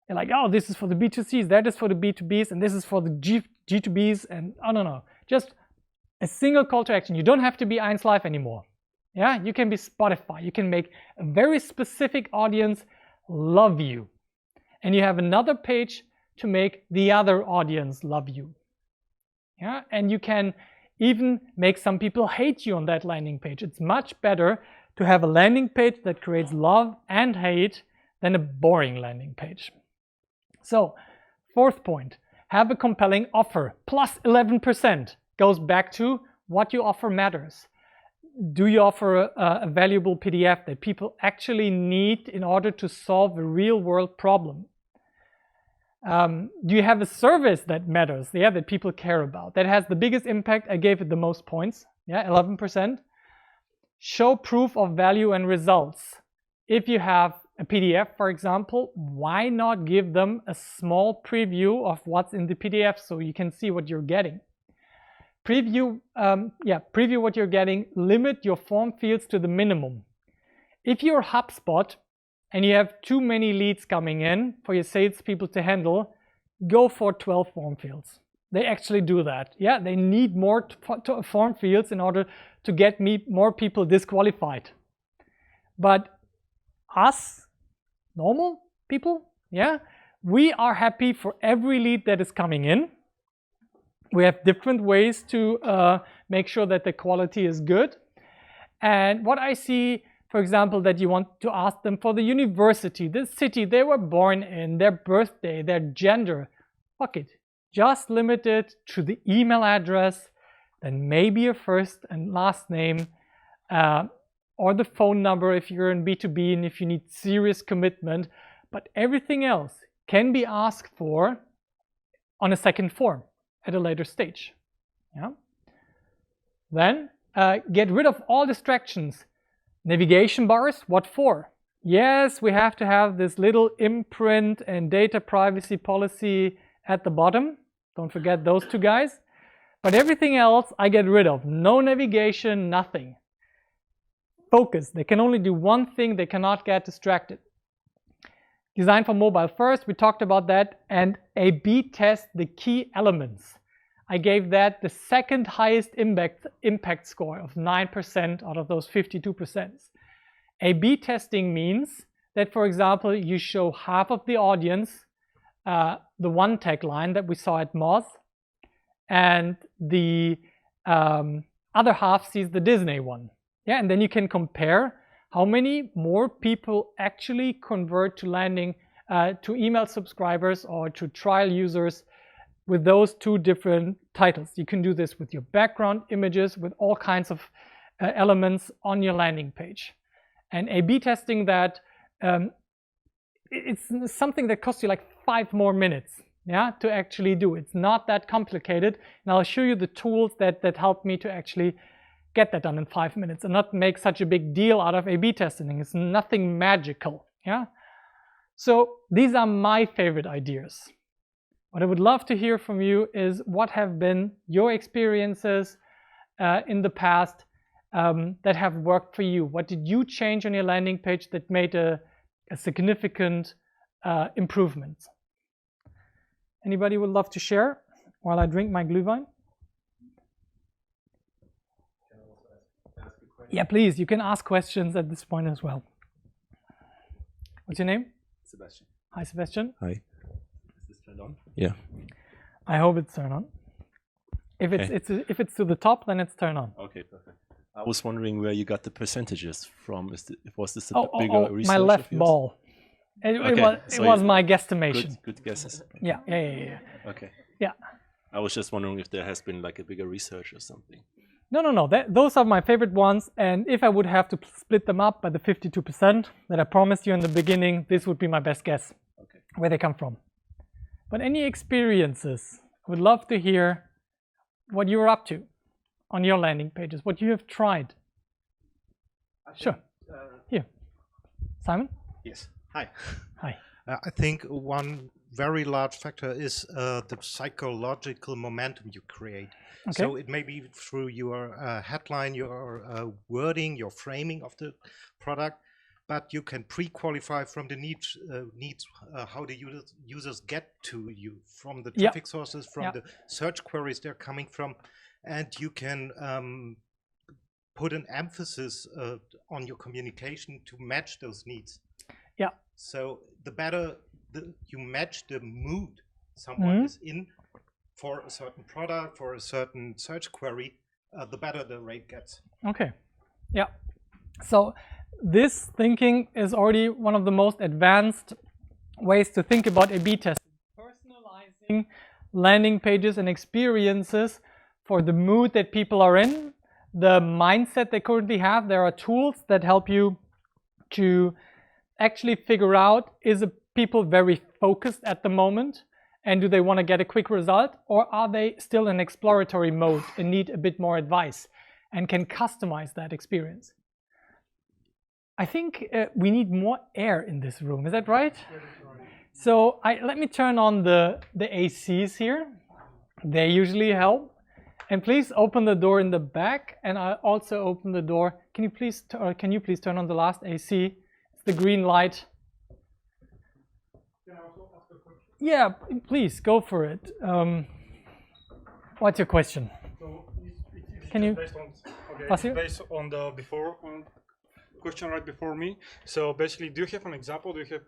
You're like, oh, this is for the B2Cs, that is for the B2Bs, and this is for the G2Bs, and oh no, just a single call to action. You don't have to be 1Live anymore. Yeah, you can be Spotify. You can make a very specific audience love you. And you have another page to make the other audience love you. Yeah, and you can even make some people hate you on that landing page. It's much better to have a landing page that creates love and hate than a boring landing page. So, 4th point, have a compelling offer. Plus 11% goes back to what you offer matters. Do you offer a valuable PDF that people actually need in order to solve a real-world problem? Do you have a service that matters, yeah, that people care about? That has the biggest impact. I gave it the most points, yeah, 11%. Show proof of value and results. if you have a PDF, for example, why not give them a small preview of what's in the PDF so you can see what you're getting? Preview what you're getting. Limit your form fields to the minimum. If you're HubSpot and you have too many leads coming in for your salespeople to handle, go for 12 form fields. They actually do that. Yeah, they need more form fields in order to get more people disqualified. But us, normal people, yeah, we are happy for every lead that is coming in. We have different ways to make sure that the quality is good. And what I see, for example, that you want to ask them for the university, the city they were born in, their birthday, their gender, fuck it. Just limit it to the email address, then maybe your first and last name, or the phone number if you're in B2B and if you need serious commitment. But everything else can be asked for on a second form at a later stage. Yeah. Then get rid of all distractions. Navigation bars, what for? Yes, we have to have this little imprint and data privacy policy at the bottom. Don't forget those two guys. But everything else I get rid of. No navigation, nothing. Focus. They can only do one thing. They cannot get distracted. Design for mobile first. We talked about that. And A/B test the key elements. I gave that the second highest impact score of 9% out of those 52%. A/B testing means that, for example, you show half of the audience the one tagline that we saw at Moz, and the other half sees the Disney one. Yeah, and then you can compare how many more people actually convert to landing to email subscribers or to trial users with those two different titles. You can do this with your background images, with all kinds of elements on your landing page. And A/B testing that, it's something that costs you like 5 more minutes, yeah, to actually do. It's not that complicated. And I'll show you the tools that help me to actually get that done in 5 minutes and not make such a big deal out of A/B testing. It's nothing magical, yeah. So these are my favorite ideas. What I would love to hear from you is what have been your experiences in the past that have worked for you. What did you change on your landing page that made a significant improvement? Anybody would love to share while I drink my Glühwein? Yeah, please, you can ask questions at this point as well. What's your name? Sebastian. Hi, Sebastian. Hi. Is this turned on? Yeah. I hope it's turned on. If it's to the top, then it's turned on. Okay, perfect. I was wondering where you got the percentages from. Was this a bigger research? My left of yours? ball. It was my guesstimation. Good guesses. Yeah. Okay. Yeah. I was just wondering if there has been like a bigger research or something. No. Those are my favorite ones. And if I would have to split them up by the 52% that I promised you in the beginning, this would be my best guess. Okay. Where they come from. But any experiences, I would love to hear what you're up to on your landing pages, what you have tried. Sure. Here. Simon? Yes. Hi. Hi. I think one very large factor is the psychological momentum you create. Okay. So it may be through your headline, your wording, your framing of the product, but you can pre-qualify from the needs how the users get to you, from the traffic sources, from the search queries they're coming from, and you can put an emphasis on your communication to match those needs. Yeah. So the better you match the mood someone is in for a certain product, for a certain search query, the better the rate gets. Okay. Yeah. So this thinking is already one of the most advanced ways to think about A/B testing. Personalizing landing pages and experiences for the mood that people are in, the mindset they currently have. There are tools that help you to actually figure out, is a people very focused at the moment, and do they want to get a quick result, or are they still in exploratory mode and need a bit more advice and can customize that experience? I think we need more air in this room. Is that right? So let me turn on the ACs here. They usually help. And please open the door in the back, and I also open the door. Can you please turn on the last AC? It's the green light. Can I also ask a question? Yeah, please go for it. What's your question? So it's Can you- based on Basil? based on the question right before me. So basically, do you have an example? Do you have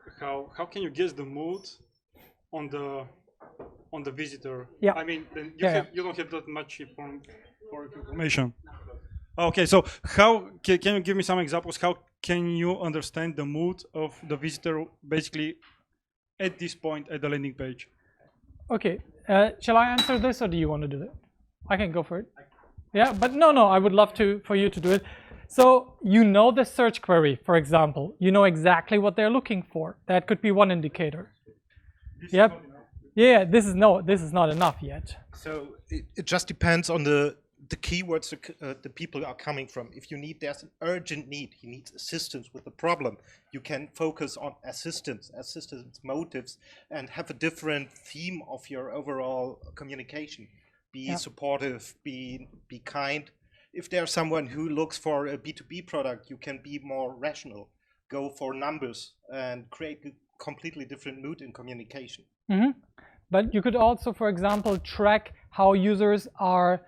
how can you guess the mood on the visitor? Yeah. I mean, then you don't have that much information. Okay, so how can you give me some examples? How can you understand the mood of the visitor basically at this point at the landing page? Okay, shall I answer this, or do you want to do it? I can go for it. Yeah, but no, I would love for you to do it. So you know the search query, for example. You know exactly what they're looking for. That could be one indicator. Yep. Yeah, this is not enough yet. So it just depends on the keywords the people are coming from. If there's an urgent need, he needs assistance with the problem, you can focus on assistance motives, and have a different theme of your overall communication. Be supportive, be kind. If there's someone who looks for a B2B product, you can be more rational, go for numbers, and create a completely different mood in communication. Mm-hmm. But you could also, for example, track how users are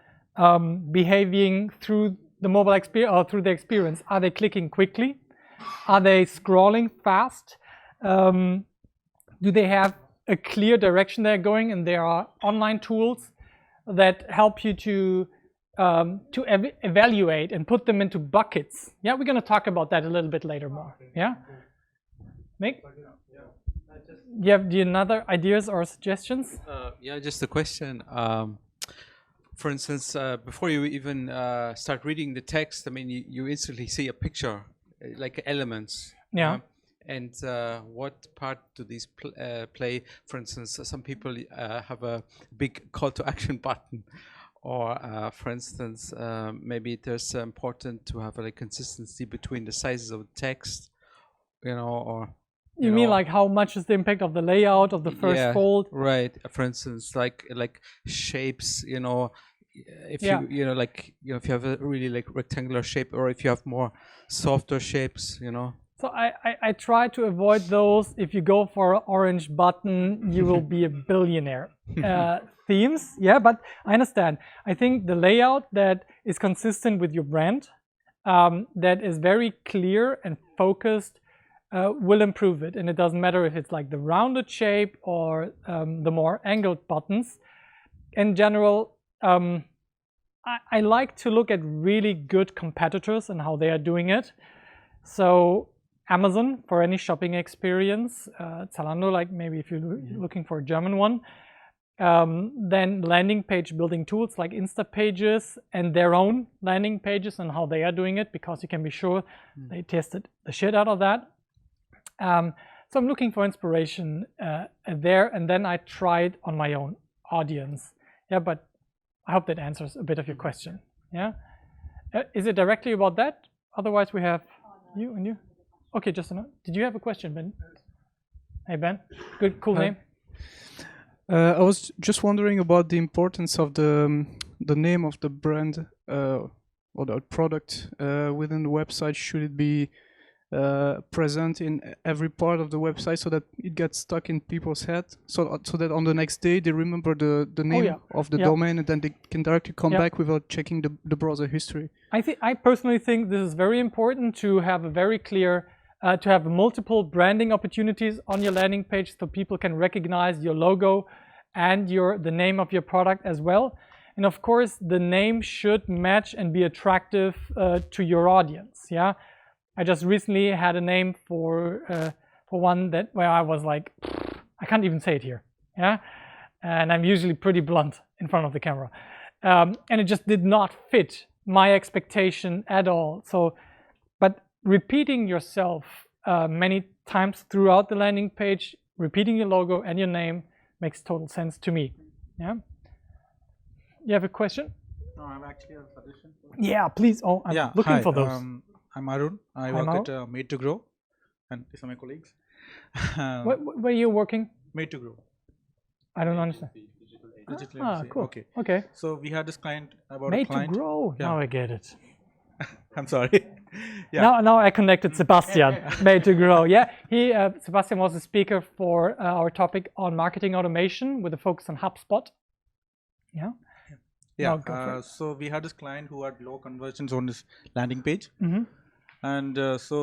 behaving through the mobile experience or through the experience. Are they clicking quickly? Are they scrolling fast? Do they have a clear direction they're going? And there are online tools that help you to evaluate and put them into buckets. Yeah, we're going to talk about that a little bit later more. Yeah, Mick? Do you have another ideas or suggestions? Yeah, just a question. For instance, before you even start reading the text, I mean, you instantly see a picture, like elements. Yeah. And what part do these play? For instance, some people have a big call to action button, or for instance, maybe there's important to have a consistency between the sizes of the text, or. You mean like how much is the impact of the layout of the first fold? Right. For instance, like shapes, if if you have a really rectangular shape, or if you have more softer shapes, So I try to avoid those. If you go for an orange button, you will be a billionaire. Themes, yeah, but I understand. I think the layout that is consistent with your brand, that is very clear and focused, will improve it. And it doesn't matter if it's like the rounded shape or the more angled buttons. In general, I like to look at really good competitors and how they are doing it. So Amazon for any shopping experience, Zalando, like maybe if you're looking for a German one, then landing page building tools like Instapages and their own landing pages and how they are doing it, because you can be sure they tested the shit out of that. So I'm looking for inspiration there, and then I tried on my own audience. Yeah, but I hope that answers a bit of your question. Yeah, is it directly about that? Otherwise, we have you and you. Okay, just a minute. Did you have a question, Ben? Hey, Ben. Good, cool name. I was just wondering about the importance of the name of the brand or the product within the website. Should it be present in every part of the website so that it gets stuck in people's head, so that on the next day they remember the name of the domain, and then they can directly come back without checking the browser history? I personally think this is very important to have a very clear, to have multiple branding opportunities on your landing page, so people can recognize your logo and the name of your product as well. And of course, the name should match and be attractive to your audience. Yeah. I just recently had a name for one where I was like, I can't even say it here, yeah. And I'm usually pretty blunt in front of the camera, and it just did not fit my expectation at all. So, but repeating yourself many times throughout the landing page, repeating your logo and your name makes total sense to me. Yeah. You have a question? No, I'm actually a suggestion. Yeah, please. Oh, I'm looking for those. I'm Arun. I Hi, work at Made to Grow, and these are my colleagues. Where are you working? Made to Grow. I don't understand. Digital Ah, agency. cool. Okay. Okay. So we had this client about Made a client. to grow. Yeah. Now I get it. I'm sorry. Yeah. Now I connected Sebastian. Made to grow. Yeah, Sebastian was the speaker for our topic on marketing automation with a focus on HubSpot. Yeah. Yeah. Now go for it. So we had this client who had low conversions on this landing page, Mhm. and so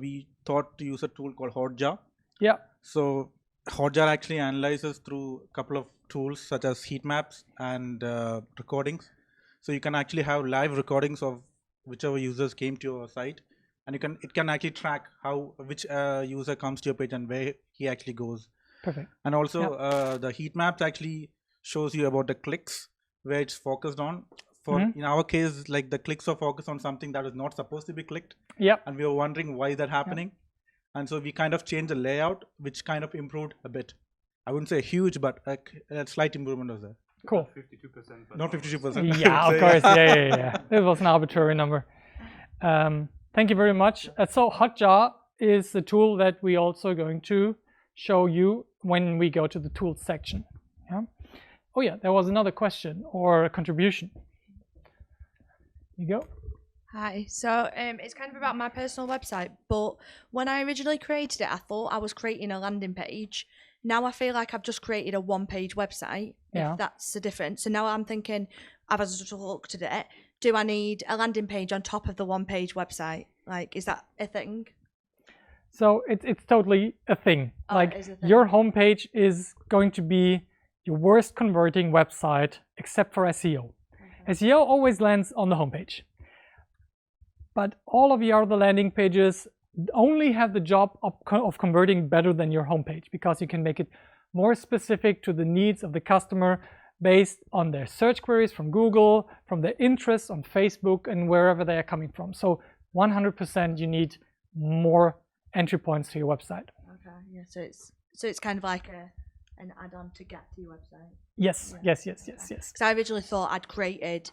we thought to use a tool called Hotjar. Yeah. So Hotjar actually analyzes through a couple of tools such as heat maps and recordings. So you can actually have live recordings of whichever users came to your site, and it can actually track which user comes to your page and where he actually goes. Perfect. And also the heat maps actually shows you about the clicks where it's focused on. For in our case, like the clicks are focused on something that is not supposed to be clicked. Yep. And we were wondering why is that happening. And so we kind of changed the layout, which kind of improved a bit. I wouldn't say huge, but a slight improvement was there. Cool. 52%. Not 52%. Yeah, of course. Yeah. It was an arbitrary number. Thank you very much. So Hotjar is the tool that we also going to show you when we go to the tools section. Yeah. Oh yeah, there was another question or a contribution. You go. Hi. So it's kind of about my personal website, but when I originally created it, I thought I was creating a landing page. Now I feel like I've just created a one-page website, if that's the difference. So now I'm thinking, I've just looked at it, do I need a landing page on top of the one-page website? Like, is that a thing? So it's totally a thing. Oh, like it is a thing. your homepage is going to be your worst converting website except for SEO. SEO always lands on the homepage. But all of your other landing pages only have the job of converting better than your homepage, because you can make it more specific to the needs of the customer based on their search queries from Google, from their interests on Facebook, and wherever they are coming from. So 100% you need more entry points to your website. Okay, yeah. So it's kind of like an add-on to get to your website. Yes. Because I originally thought I'd created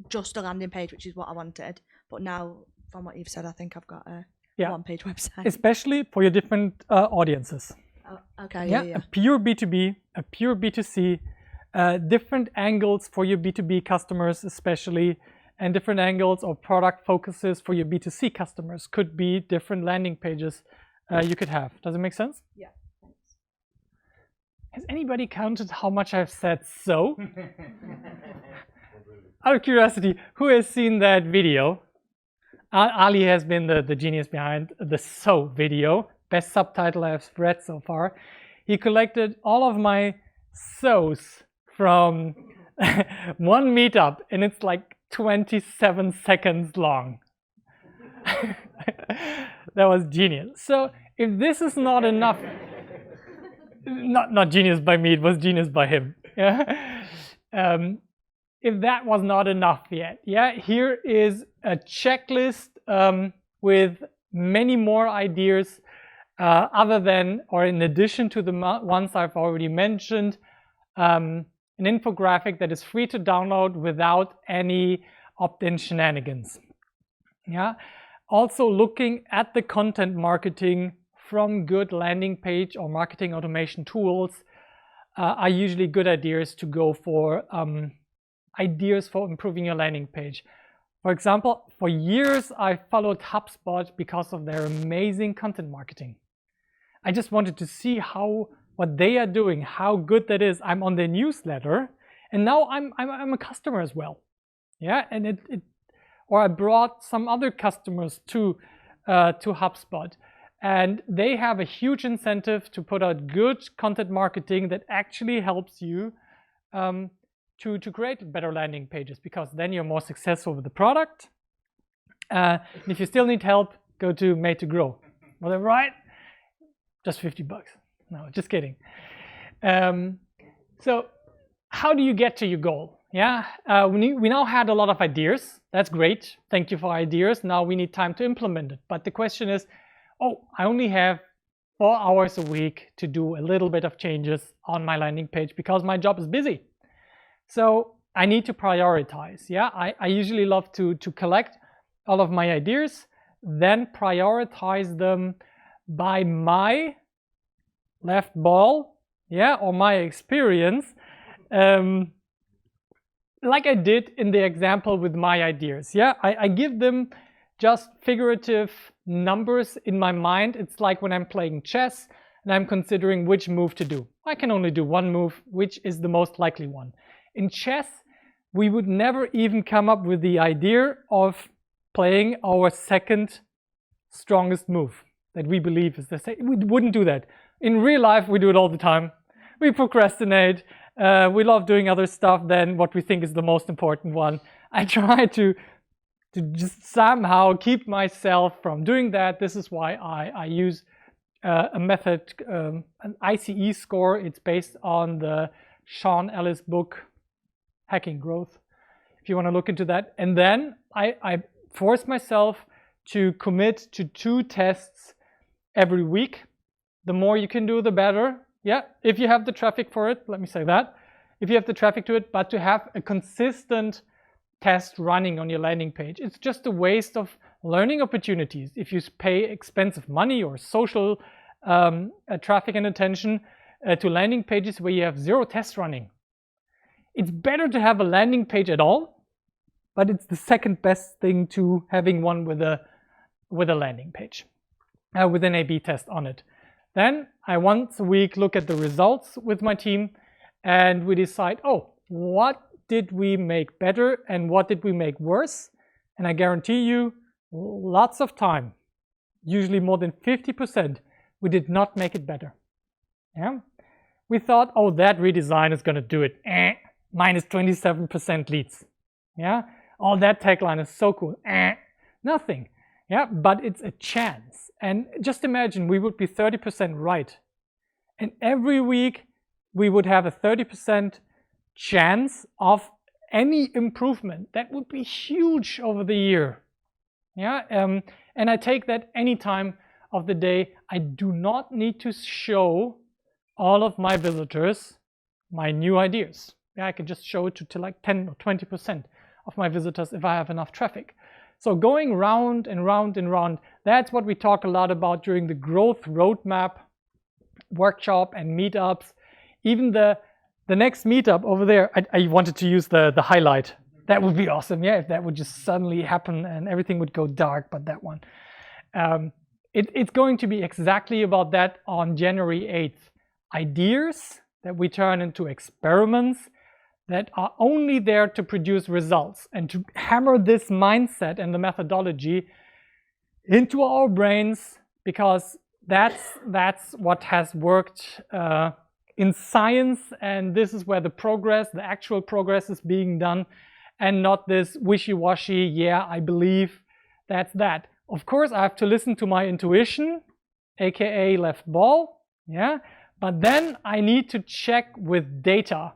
just a landing page, which is what I wanted. But now, from what you've said, I think I've got a one-page website. Especially for your different audiences. Oh, okay, yeah. A pure B2B, a pure B2C, different angles for your B2B customers especially, and different angles or product focuses for your B2C customers could be different landing pages you could have. Does it make sense? Yeah, thanks. Has anybody counted how much I've said so? Out of curiosity, who has seen that video? Ali has been the genius behind the So video. Best subtitle I've read so far. He collected all of my so's from one meetup, and it's like 27 seconds long. That was genius. So if this is not enough, not genius by me, it was genius by him. Yeah. If that was not enough yet, here is a checklist with many more ideas other than or in addition to the ones I've already mentioned. An infographic that is free to download without any opt-in shenanigans. Yeah. Also looking at the content marketing from good landing page or marketing automation tools are usually good ideas to go for ideas for improving your landing page. For example, for years I followed HubSpot because of their amazing content marketing. I just wanted to see what they are doing, how good that is. I'm on their newsletter, and now I'm a customer as well. Yeah, and or I brought some other customers to HubSpot, and they have a huge incentive to put out good content marketing that actually helps you to create better landing pages, because then you're more successful with the product. And if you still need help, go to Made to Grow. Was that right? Just $50. No, just kidding. So how do you get to your goal? Yeah, we now had a lot of ideas. That's great. Thank you for ideas. Now we need time to implement it. But the question is, I only have 4 hours a week to do a little bit of changes on my landing page because my job is busy. So I need to prioritize. Yeah, I usually love to collect all of my ideas, then prioritize them by my left ball, yeah, or my experience, like I did in the example with my ideas. Yeah, I give them just figurative numbers in my mind. It's like when I'm playing chess and I'm considering which move to do. I can only do one move, which is the most likely one. In chess, we would never even come up with the idea of playing our second strongest move that we believe is the same. We wouldn't do that. In real life, we do it all the time. We procrastinate. We love doing other stuff than what we think is the most important one. I try to just somehow keep myself from doing that. This is why I use a method, an ICE score. It's based on the Sean Ellis book, Hacking Growth, if you want to look into that. And then I force myself to commit to 2 tests every week. The more you can do, the better. Yeah, if you have the traffic for it, let me say that. If you have the traffic to it, but to have a consistent test running on your landing page. It's just a waste of learning opportunities if you pay expensive money or social traffic and attention to landing pages where you have 0 tests running. It's better to have a landing page at all, but it's the second best thing to having one with a landing page, with an A/B test on it. Then I once a week look at the results with my team and we decide, oh, what did we make better and what did we make worse? And I guarantee you, lots of time, usually more than 50%, we did not make it better. Yeah, we thought, oh, that redesign is going to do it. Minus 27% leads. Yeah, oh, that tagline is so cool. Nothing. Yeah, but it's a chance. And just imagine we would be 30% right. And every week we would have a 30% chance of any improvement. That would be huge over the year. Yeah, and I take that any time of the day. I do not need to show all of my visitors my new ideas. Yeah, I can just show it to like 10 or 20% of my visitors if I have enough traffic. So going round and round and round, that's what we talk a lot about during the growth roadmap workshop and meetups. Even the next meetup over there, I wanted to use the highlight. That would be awesome, yeah, if that would just suddenly happen and everything would go dark, but that one. It's going to be exactly about that on January 8th. Ideas that we turn into experiments that are only there to produce results and to hammer this mindset and the methodology into our brains, because that's what has worked in science, and this is where the progress, the actual progress is being done, and not this wishy-washy, yeah, I believe that's that. Of course, I have to listen to my intuition, aka left ball, yeah, but then I need to check with data.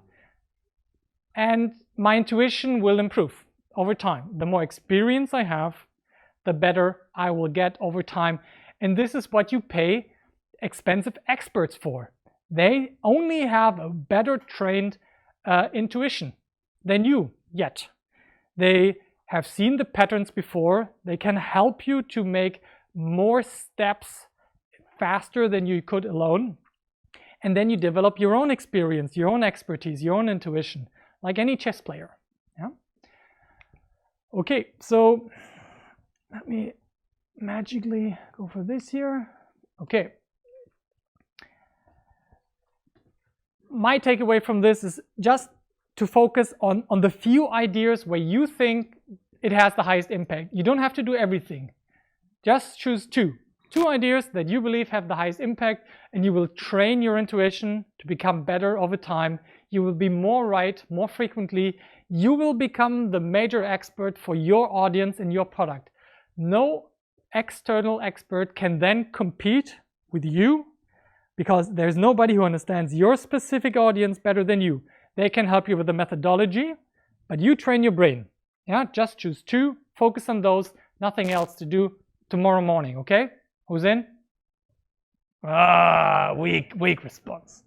And my intuition will improve over time. The more experience I have, the better I will get over time. And this is what you pay expensive experts for. They only have a better trained intuition than you yet. They have seen the patterns before. They can help you to make more steps faster than you could alone. And then you develop your own experience, your own expertise, your own intuition, like any chess player. Yeah. Okay, so let me magically go for this here. Okay. My takeaway from this is just to focus on the few ideas where you think it has the highest impact. You don't have to do everything. Just choose 2 ideas that you believe have the highest impact, and you will train your intuition to become better over time. You will be more right more frequently. You will become the major expert for your audience and your product. No external expert can then compete with you, because there's nobody who understands your specific audience better than you. They can help you with the methodology, but you train your brain. Yeah, just choose 2, focus on those, nothing else to do tomorrow morning, okay? Who's in? Weak response.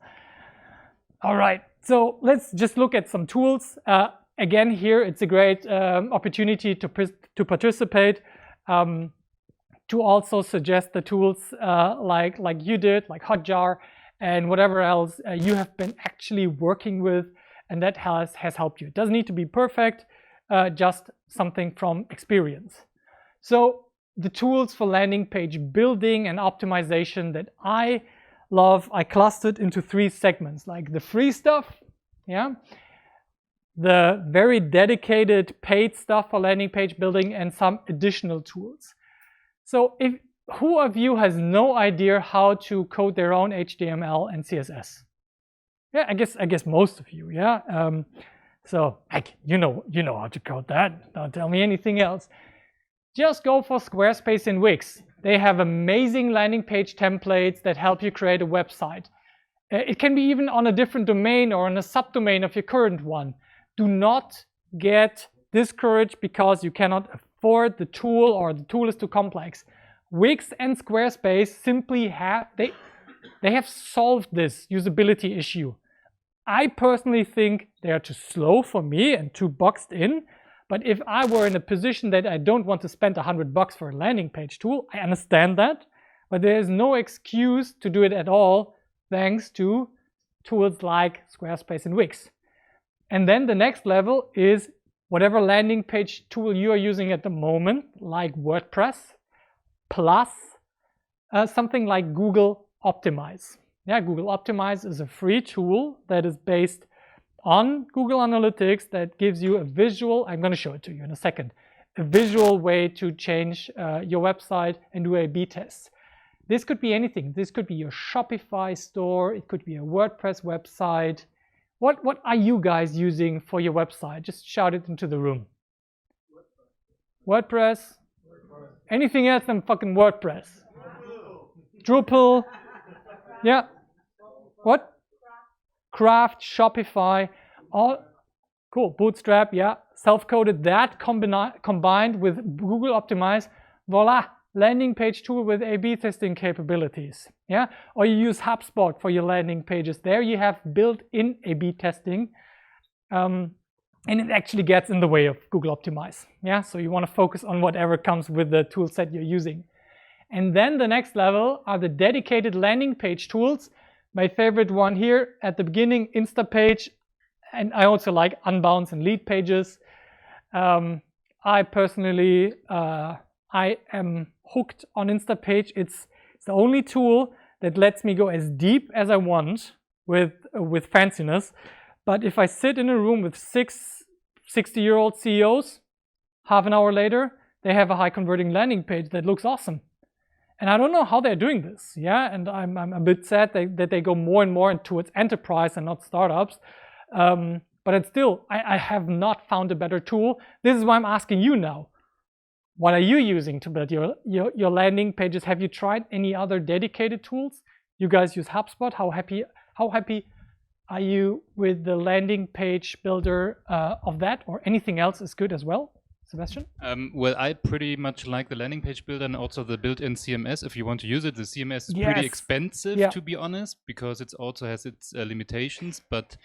All right, so let's just look at some tools. Again, here it's a great opportunity to participate. to also suggest the tools like you did, like Hotjar and whatever else you have been actually working with, and that has helped you. It doesn't need to be perfect, just something from experience. So the tools for landing page building and optimization that I love, I clustered into 3 segments, like the free stuff, yeah, the very dedicated paid stuff for landing page building, and some additional tools. So who of you has no idea how to code their own HTML and CSS? Yeah, I guess most of you, yeah. So you know how to code that. Don't tell me anything else. Just go for Squarespace and Wix. They have amazing landing page templates that help you create a website. It can be even on a different domain or on a subdomain of your current one. Do not get discouraged because you cannot afford the tool or the tool is too complex. Wix and Squarespace simply have solved this usability issue. I personally think they are too slow for me and too boxed in. But if I were in a position that I don't want to spend $100 for a landing page tool, I understand that. But there is no excuse to do it at all thanks to tools like Squarespace and Wix. And then the next level is whatever landing page tool you are using at the moment, like WordPress, plus something like Google Optimize. Yeah, Google Optimize is a free tool that is based on Google Analytics that gives you a visual, I'm going to show it to you in a second, a visual way to change your website and do A/B tests. This could be anything. This could be your Shopify store. It could be a WordPress website. What are you guys using for your website? Just shout it into the room. WordPress? Anything else than fucking WordPress? Drupal? Yeah. What? Craft, Shopify, all cool. Bootstrap, yeah. Self-coded that combined with Google Optimize, voila, landing page tool with A/B testing capabilities. Yeah. Or you use HubSpot for your landing pages. There you have built-in A/B testing, and it actually gets in the way of Google Optimize. Yeah. So you want to focus on whatever comes with the tool set you're using. And then the next level are the dedicated landing page tools. My favorite one here at the beginning, Instapage, and I also like Unbounce and Lead Pages. I personally, I am hooked on Instapage. It's the only tool that lets me go as deep as I want with fanciness. But if I sit in a room with 6 60-year-old CEOs, half an hour later, they have a high converting landing page that looks awesome. And I don't know how they're doing this, yeah. And I'm a bit sad that they go more and more towards enterprise and not startups. But it's still, I have not found a better tool. This is why I'm asking you now. What are you using to build your landing pages? Have you tried any other dedicated tools? You guys use HubSpot. How happy are you with the landing page builder of that, or anything else is good as well? Sebastian? Well, I pretty much like the landing page builder and also the built-in CMS if you want to use it. The CMS is pretty expensive, to be honest, because it also has its limitations, but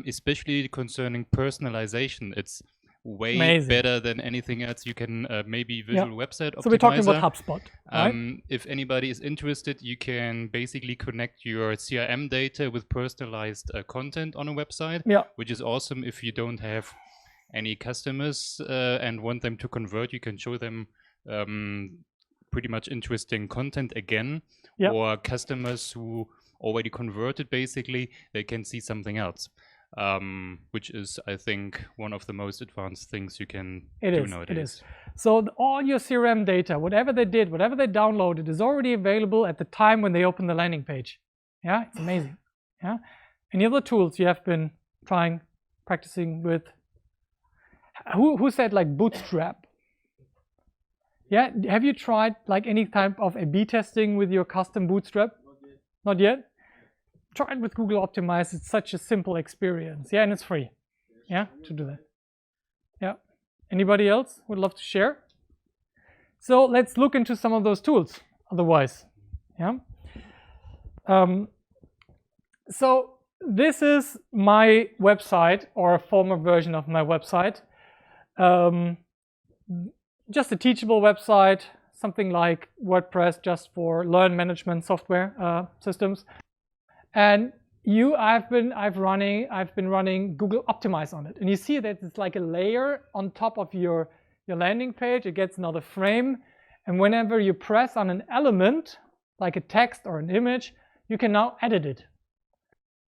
especially concerning personalization, it's way better than anything else. You can maybe visual website optimizer. So we're talking about HubSpot, right? If anybody is interested, you can basically connect your CRM data with personalized content on a website, which is awesome if you don't have any customers and want them to convert. You can show them pretty much interesting content again, or customers who already converted, basically, they can see something else, which is, I think, one of the most advanced things you can do nowadays. It is. So all your CRM data, whatever they did, whatever they downloaded, is already available at the time when they open the landing page. Yeah, it's amazing. Yeah. Any other tools you have been practicing with? Who said like Bootstrap? Yeah, have you tried like any type of A/B testing with your custom Bootstrap? Not yet? Try it with Google Optimize. It's such a simple experience. Yeah, and it's free. Yeah, to do that. Yeah. Anybody else would love to share? So let's look into some of those tools. Otherwise, yeah. So this is my website, or a former version of my website. Just a teachable website, something like WordPress just for learn management software systems. And I've been running Google Optimize on it, and you see that it's like a layer on top of your landing page. It gets another frame, and whenever you press on an element like a text or an image, you can now edit it.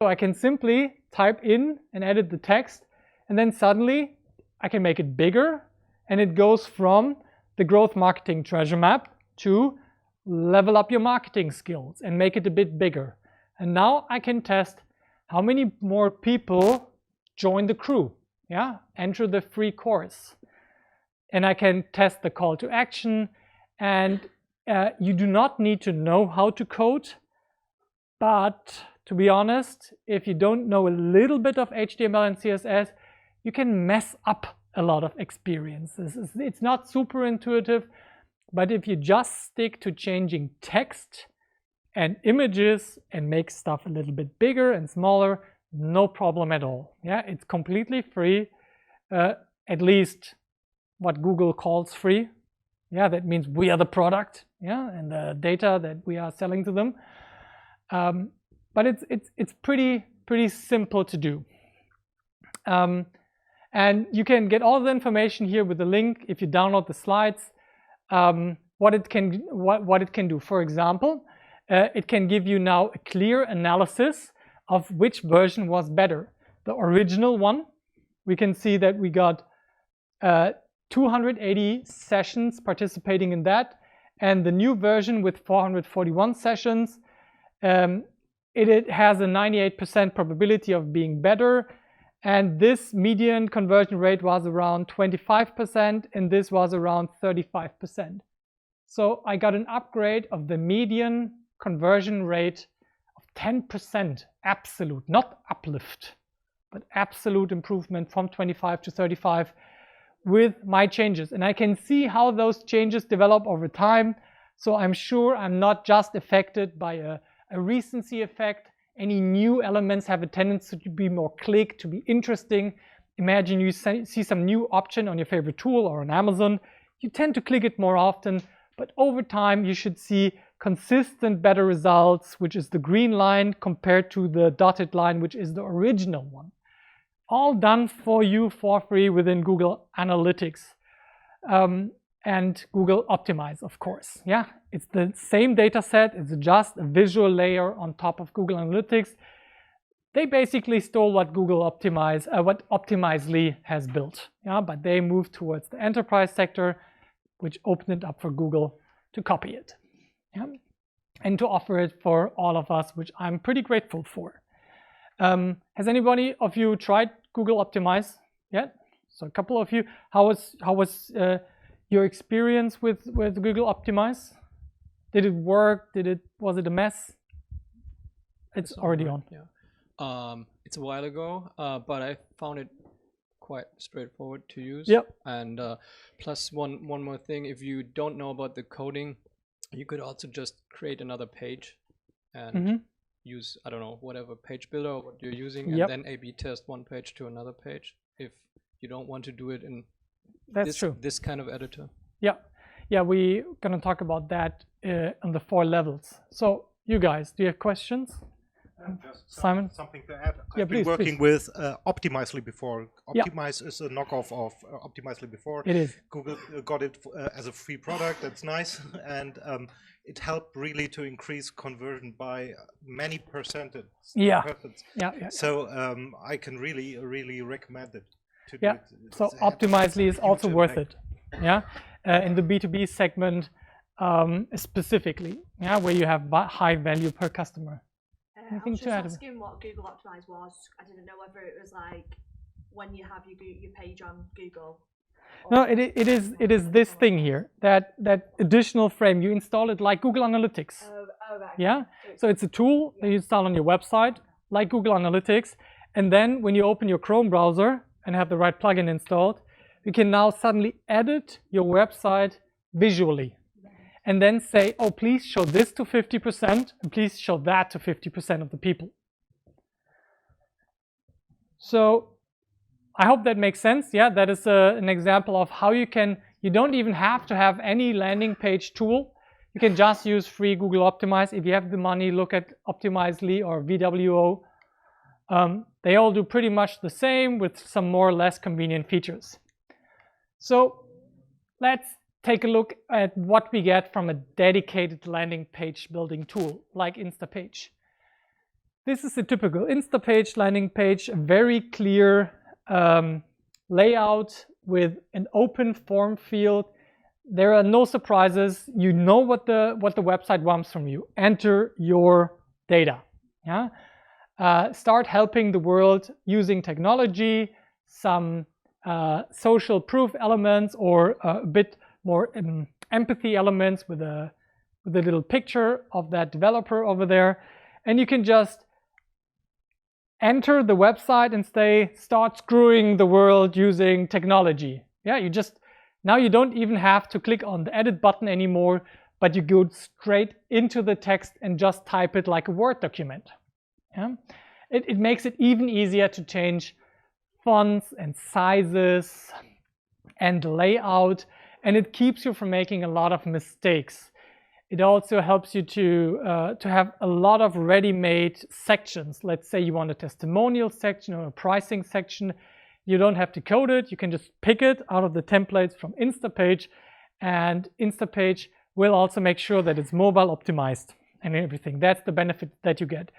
So I can simply type in and edit the text, and then suddenly I can make it bigger, and it goes from the growth marketing treasure map to level up your marketing skills and make it a bit bigger. And now I can test how many more people join the crew, enter the free course. And I can test the call to action. And you do not need to know how to code. But to be honest, if you don't know a little bit of HTML and CSS, you can mess up a lot of experiences. It's not super intuitive, but if you just stick to changing text and images and make stuff a little bit bigger and smaller, no problem at all. It's completely free, at least what Google calls free. That means we are the product, and the data that we are selling to them. But it's pretty simple to do. And you can get all the information here with the link if you download the slides. What it can do, for example, it can give you now a clear analysis of which version was better. The original one, we can see that we got 280 sessions participating in that, and the new version with 441 sessions, it has a 98% probability of being better, and this median conversion rate was around 25%, and this was around 35%. So I got an upgrade of the median conversion rate of 10%, absolute, not uplift, but absolute improvement from 25 to 35 with my changes. And I can see how those changes develop over time. So I'm sure I'm not just affected by a recency effect. Any new elements have a tendency to be more clicked, to be interesting. Imagine you see some new option on your favorite tool or on Amazon. You tend to click it more often, but over time you should see consistent better results, which is the green line, compared to the dotted line, which is the original one. All done for you for free within Google Analytics and Google Optimize, of course. It's the same data set. It's just a visual layer on top of Google Analytics. They basically stole what what Optimizely has built. But they moved towards the enterprise sector, which opened it up for Google to copy it. And to offer it for all of us, which I'm pretty grateful for. Has anybody of you tried Google Optimize yet? So a couple of you. How was your experience with Google Optimize? Did it work? Was it a mess? It's already on. It's a while ago, but I found it quite straightforward to use. And plus one more thing, if you don't know about the coding, you could also just create another page and use, I don't know, whatever page builder or what you're using, and then A/B test one page to another page if you don't want to do it in this kind of editor. We're gonna talk about that on the 4 levels. So you guys, do you have questions? Simon? Something to add. I've been working with Optimizely before. Optimize is a knockoff of Optimizely before. It is. Google got it as a free product. That's nice. And it helped really to increase conversion by many percentage. So I can really recommend it. So Optimizely is also worth it. In the B2B segment specifically, where you have high value per customer. I was just asking what Google Optimize was. I didn't know whether it was like when you have your page on Google. No, it is this thing here, that additional frame. You install it like Google Analytics. Right. So it's a tool that you install on your website, like Google Analytics, and then when you open your Chrome browser and have the right plugin installed, you can now suddenly edit your website visually. And then say, oh, please show this to 50% and please show that to 50% of the people. So I hope that makes sense. That is an example of how you can You don't even have to have any landing page tool. You can just use free Google Optimize. If you have the money, look at Optimizely or VWO. They all do pretty much the same with some more or less convenient features. So let's take a look at what we get from a dedicated landing page building tool like Instapage. This is a typical Instapage landing page, a very clear layout with an open form field. There are no surprises. You know what the website wants from you. Enter your data. Yeah. Start helping the world using technology, some social proof elements, or a bit more empathy elements with a little picture of that developer over there. And you can just enter the website and start screwing the world using technology. Yeah, now you don't even have to click on the edit button anymore, but you go straight into the text and just type it like a Word document. Yeah? It makes it even easier to change fonts and sizes and layout, and it keeps you from making a lot of mistakes. It also helps you to have a lot of ready-made sections. Let's say you want a testimonial section or a pricing section. You don't have to code it. You can just pick it out of the templates from Instapage, and Instapage will also make sure that it's mobile optimized and everything. That's the benefit that you get.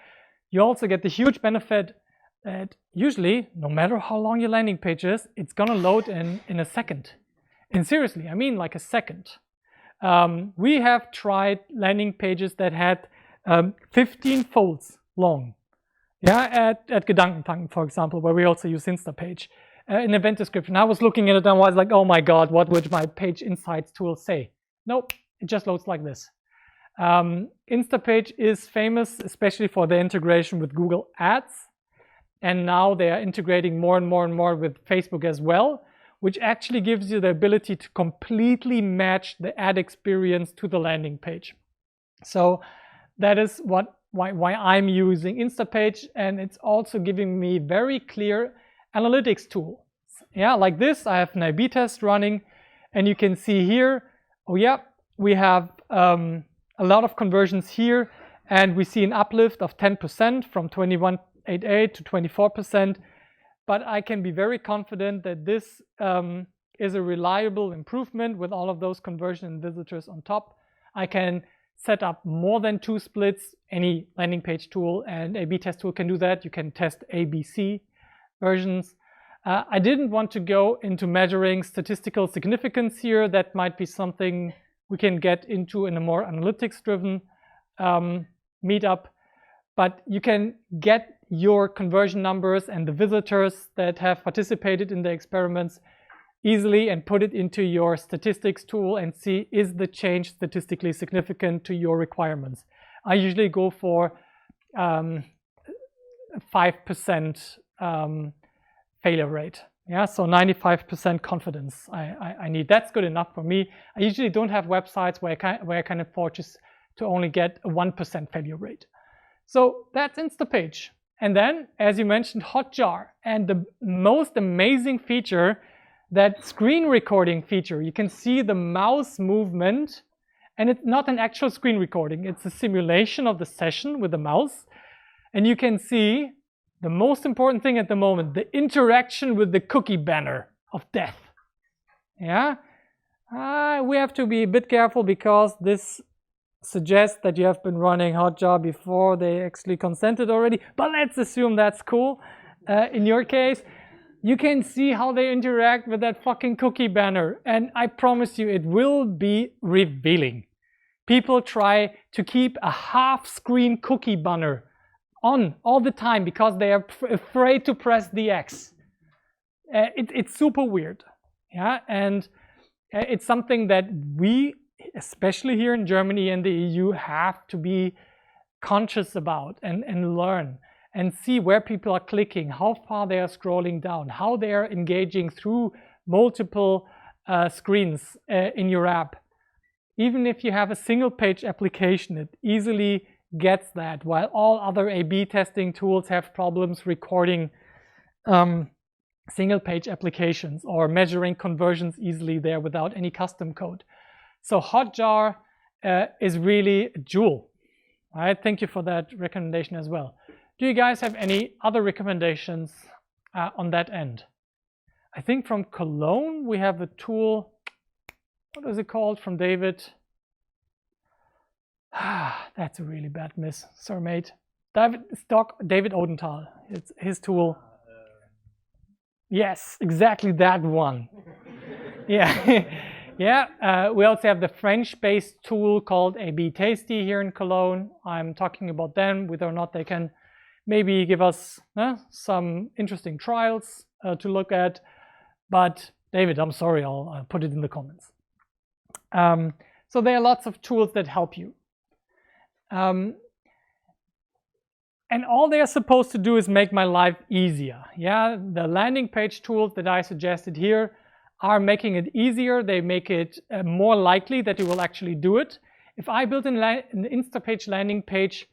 You also get the huge benefit that usually, no matter how long your landing page is, it's gonna load in a second. And seriously, I mean like a second. We have tried landing pages that had 15 folds long. Yeah, at Gedankentanken, for example, where we also use Instapage. An event description. I was looking at it and I was like, oh my God, what would my Page Insights tool say? Nope, it just loads like this. Instapage is famous, especially for the integration with Google Ads. And now they are integrating more and more and more with Facebook as well, which actually gives you the ability to completely match the ad experience to the landing page. So that is why I'm using Instapage, and it's also giving me very clear analytics tools. Yeah, like this, I have an A/B test running, and you can see here, oh yeah, we have a lot of conversions here, and we see an uplift of 10% from 21.88 to 24%. But I can be very confident that this is a reliable improvement with all of those conversion and visitors on top. I can set up more than 2 splits. Any landing page tool and A/B test tool can do that. You can test ABC versions. I didn't want to go into measuring statistical significance here. That might be something we can get into in a more analytics-driven meetup. But you can get your conversion numbers and the visitors that have participated in the experiments easily and put it into your statistics tool and see, is the change statistically significant to your requirements? I usually go for 5% failure rate. Yeah, so 95% confidence I need. That's good enough for me. I usually don't have websites where I can afford just to only get a 1% failure rate. So that's Instapage. And then, as you mentioned, Hotjar. And the most amazing feature, that screen recording feature. You can see the mouse movement, and it's not an actual screen recording. It's a simulation of the session with the mouse. And you can see the most important thing at the moment, the interaction with the cookie banner of death. Yeah, we have to be a bit careful because this suggests that you have been running Hotjar before they actually consented already. But let's assume that's cool. In your case, you can see how they interact with that fucking cookie banner. And I promise you, it will be revealing. People try to keep a half-screen cookie banner on all the time because they are afraid to press the X. It's super weird. Yeah, and it's something that we, especially here in Germany and the EU, have to be conscious about and learn and see where people are clicking, how far they are scrolling down, how they are engaging through multiple screens in your app. Even if you have a single page application, it easily gets that, while all other A/B testing tools have problems recording single page applications or measuring conversions easily there without any custom code. So Hotjar is really a jewel. All right, thank you for that recommendation as well. Do you guys have any other recommendations on that end? I think from Cologne we have a tool. What is it called from David? That's a really bad miss. Sorry, mate. David Odenthal. It's his tool. Yes, exactly that one. Yeah. Yeah. We also have the French-based tool called AB Tasty here in Cologne. I'm talking about them, whether or not they can maybe give us some interesting trials to look at. But David, I'm sorry, I'll put it in the comments. So there are lots of tools that help you. And all they are supposed to do is make my life easier. Yeah, the landing page tools that I suggested here are making it easier. They make it more likely that you will actually do it. If I build an Instapage landing page,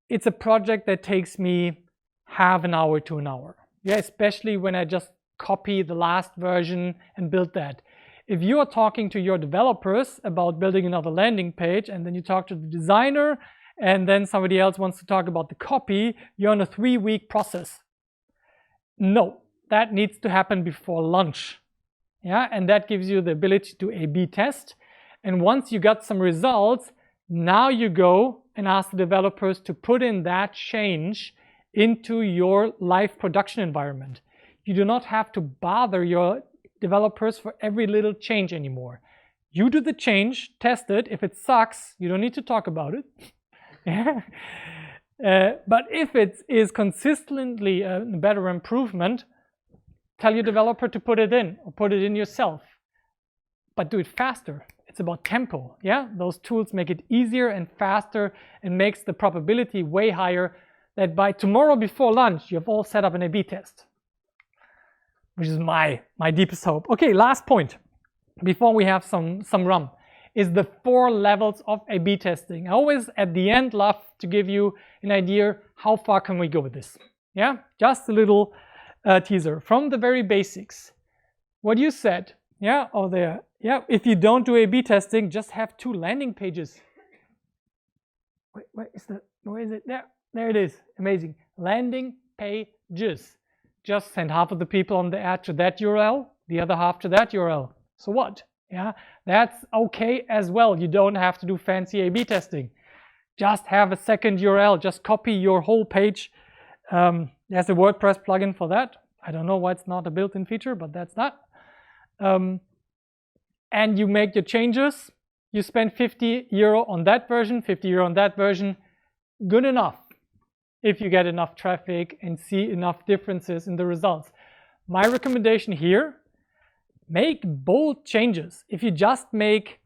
it's a project that takes me half an hour to an hour. Yeah, especially when I just copy the last version and build that. If you are talking to your developers about building another landing page and then you talk to the designer and then somebody else wants to talk about the copy, you're on a 3-week process. No, that needs to happen before lunch. Yeah, and that gives you the ability to A/B test. And once you got some results, now you go and ask the developers to put in that change into your live production environment. You do not have to bother your developers for every little change anymore. You do the change, test it. If it sucks, you don't need to talk about it. But if it is consistently a better improvement, tell your developer to put it in or put it in yourself. But do it faster. It's about tempo. Yeah, those tools make it easier and faster and makes the probability way higher that by tomorrow before lunch you have all set up an A/B test, which is my deepest hope. Okay, last point before we have some rum is the 4 levels of A/B testing. I always at the end love to give you an idea how far can we go with this. Yeah, just a little teaser from the very basics. What you said, yeah, oh there, yeah. If you don't do A/B testing, just have 2 landing pages. Wait, where is it? There it is. Amazing. Landing pages. Just send half of the people on the ad to that URL, the other half to that URL. So what? Yeah, that's okay as well. You don't have to do fancy A/B testing. Just have a second URL. Just copy your whole page. There's a WordPress plugin for that. I don't know why it's not a built-in feature, but that's that. And you make your changes. You spend €50 on that version, €50 on that version. Good enough if you get enough traffic and see enough differences in the results. My recommendation here, make bold changes. If you just make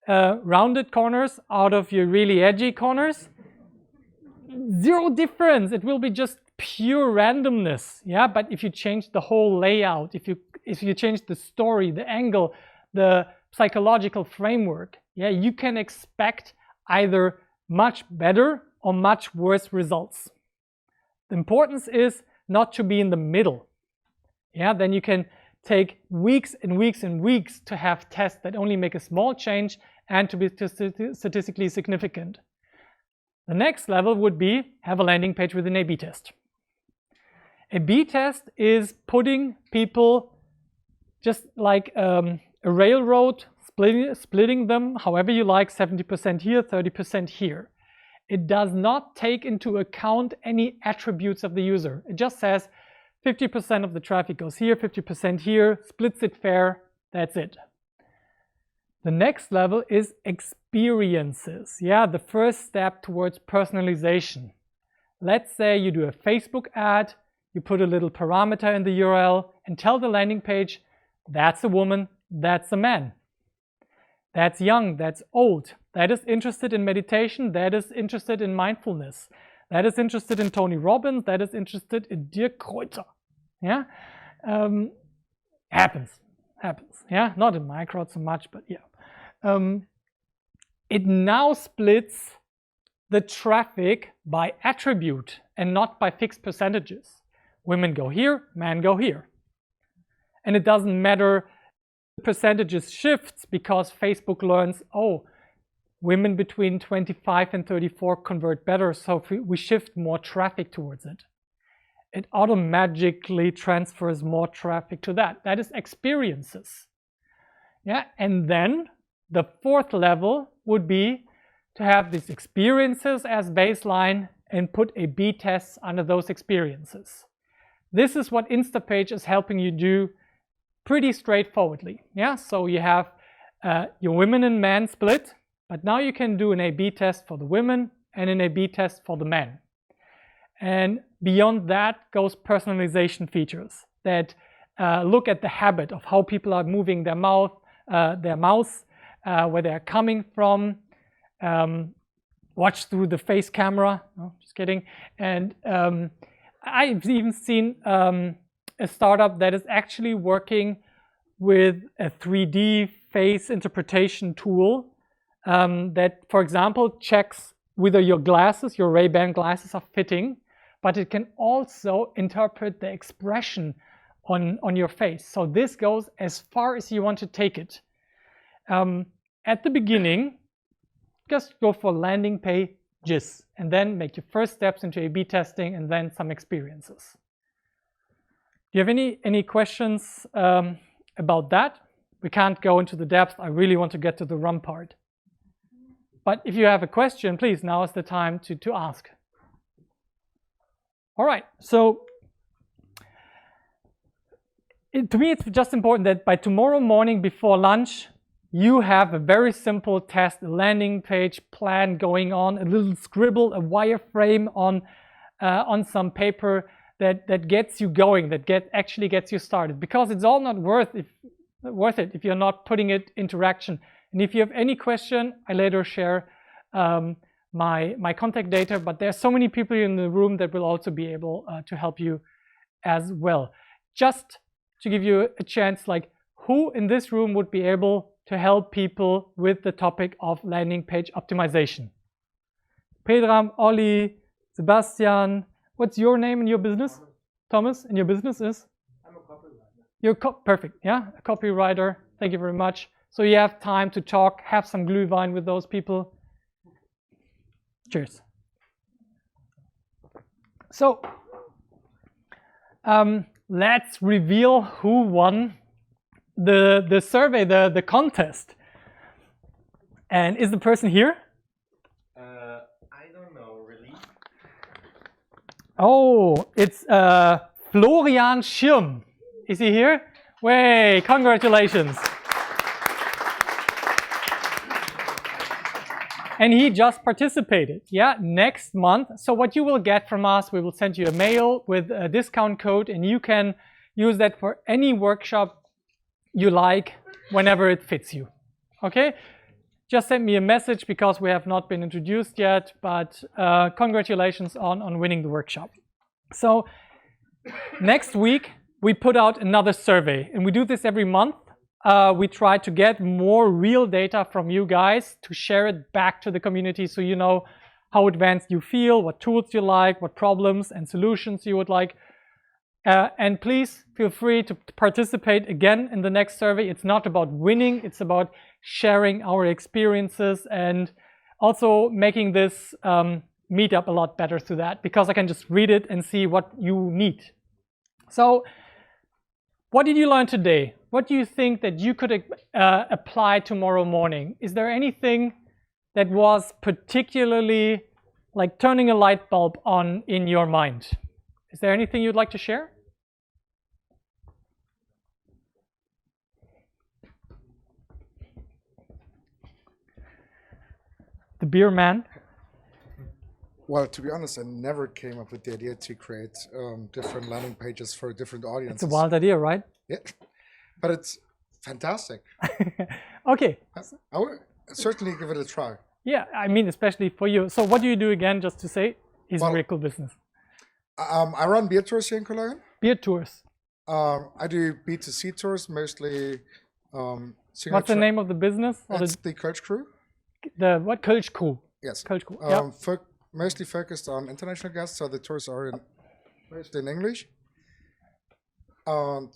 rounded corners out of your really edgy corners, zero difference. It will be just pure randomness. Yeah, but if you change the whole layout, if you change the story, the angle, the psychological framework, yeah, you can expect either much better or much worse results. The importance is not to be in the middle. Yeah, then you can take weeks and weeks and weeks to have tests that only make a small change and to be statistically significant. The next level would be have a landing page with an A/B test. A/B test is putting people just like a railroad, splitting them however you like, 70% here, 30% here. It does not take into account any attributes of the user. It just says 50% of the traffic goes here, 50% here, splits it fair, that's it. The next level is experiences. Yeah, the first step towards personalization. Let's say you do a Facebook ad, you put a little parameter in the URL and tell the landing page, that's a woman, that's a man. That's young, that's old, that is interested in meditation, that is interested in mindfulness, that is interested in Tony Robbins, that is interested in Dirk Kräuter. Yeah, happens. Yeah, not in my crowd so much, but yeah. It now splits the traffic by attribute and not by fixed percentages. women go here, men go here. And it doesn't matter the percentages shifts because Facebook learns, oh, women between 25 and 34 convert better, so if we shift more traffic towards it. It automatically transfers more traffic to that. That is experiences. Yeah, and then the fourth level would be to have these experiences as baseline and put A/B tests under those experiences. This is what Instapage is helping you do pretty straightforwardly. Yeah, so you have your women and men split, but now you can do an A/B test for the women and an A/B test for the men. And beyond that goes personalization features that look at the habit of how people are moving their mouse, where they're coming from, watch through the face camera. No, just kidding. And I've even seen a startup that is actually working with a 3D face interpretation tool that, for example, checks whether your glasses, your Ray-Ban glasses, are fitting, but it can also interpret the expression on your face. So this goes as far as you want to take it. At the beginning, just go for landing pages and then make your first steps into A/B testing and then some experiences. Do you have any questions about that? We can't go into the depth. I really want to get to the run part. But if you have a question, please, now is the time to ask. All right, so to me, it's just important that by tomorrow morning before lunch, you have a very simple test, a landing page plan going on, a little scribble, a wireframe on some paper that gets you going, that actually gets you started. Because it's all not worth it if you're not putting it into action. And if you have any question, I later share my contact data, but there's so many people in the room that will also be able to help you as well. Just to give you a chance, like who in this room would be able to help people with the topic of landing page optimization? Pedram, Olli, Sebastian, what's your name in your business? Thomas, and your business is? I'm a copywriter. You're perfect, yeah, a copywriter. Thank you very much. So you have time to talk, have some Glühwein with those people. Cheers. So let's reveal who won the survey, the contest. And is the person here? I don't know, really. Oh, it's Florian Schirm. Is he here? Way, congratulations. And he just participated, yeah, next month. So what you will get from us, we will send you a mail with a discount code, and you can use that for any workshop you like whenever it fits you, okay? Just send me a message because we have not been introduced yet, but congratulations on winning the workshop. So next week, we put out another survey, and we do this every month. We try to get more real data from you guys to share it back to the community so you know how advanced you feel, what tools you like, what problems and solutions you would like. And please feel free to participate again in the next survey. It's not about winning, it's about sharing our experiences and also making this meetup a lot better through that, because I can just read it and see what you need. So what did you learn today? What do you think that you could apply tomorrow morning? Is there anything that was particularly like turning a light bulb on in your mind? Is there anything you'd like to share? The beer man. Well, to be honest, I never came up with the idea to create different landing pages for different audiences. It's a wild idea, right? Yeah, but it's fantastic. Okay. I would certainly give it a try. Yeah, I mean, especially for you. So what do you do again, just to say? Is a very cool business. I run beer tours here in Cologne. Beer tours. I do B2C tours, mostly. What's the name of the business? It's the Kölsch Crew. The what? Kölsch Crew. Yes. Kölsch Crew. Mostly focused on international guests, so the tours are mostly in English. And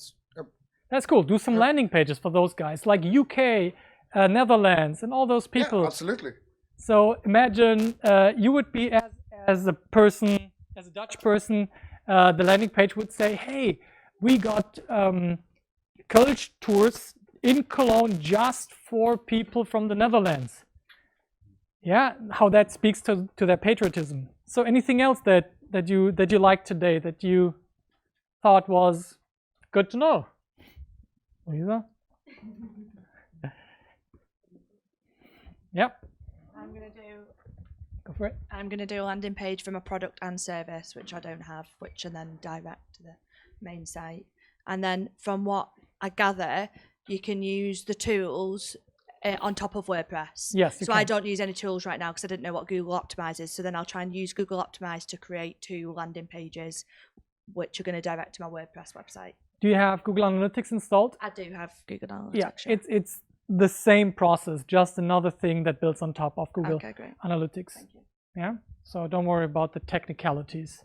that's cool. Do some landing pages for those guys, like UK, Netherlands, and all those people. Yeah, absolutely. So imagine you would be as a person, as a Dutch person, the landing page would say, hey, we got college tours in Cologne just for people from the Netherlands. Yeah, how that speaks to their patriotism. So anything else that you liked today that you thought was good to know? Lisa? Yep. Go for it. I'm gonna do a landing page from a product and service, which I don't have, which and then direct to the main site. And then from what I gather, you can use the tools on top of WordPress. Yes. So I don't use any tools right now because I didn't know what Google Optimize is. So then I'll try and use Google Optimize to create 2 landing pages, which are going to direct to my WordPress website. Do you have Google Analytics installed? I do have Google Analytics. Yeah, it's the same process, just another thing that builds on top of Google Analytics. Thank you. Yeah, so don't worry about the technicalities.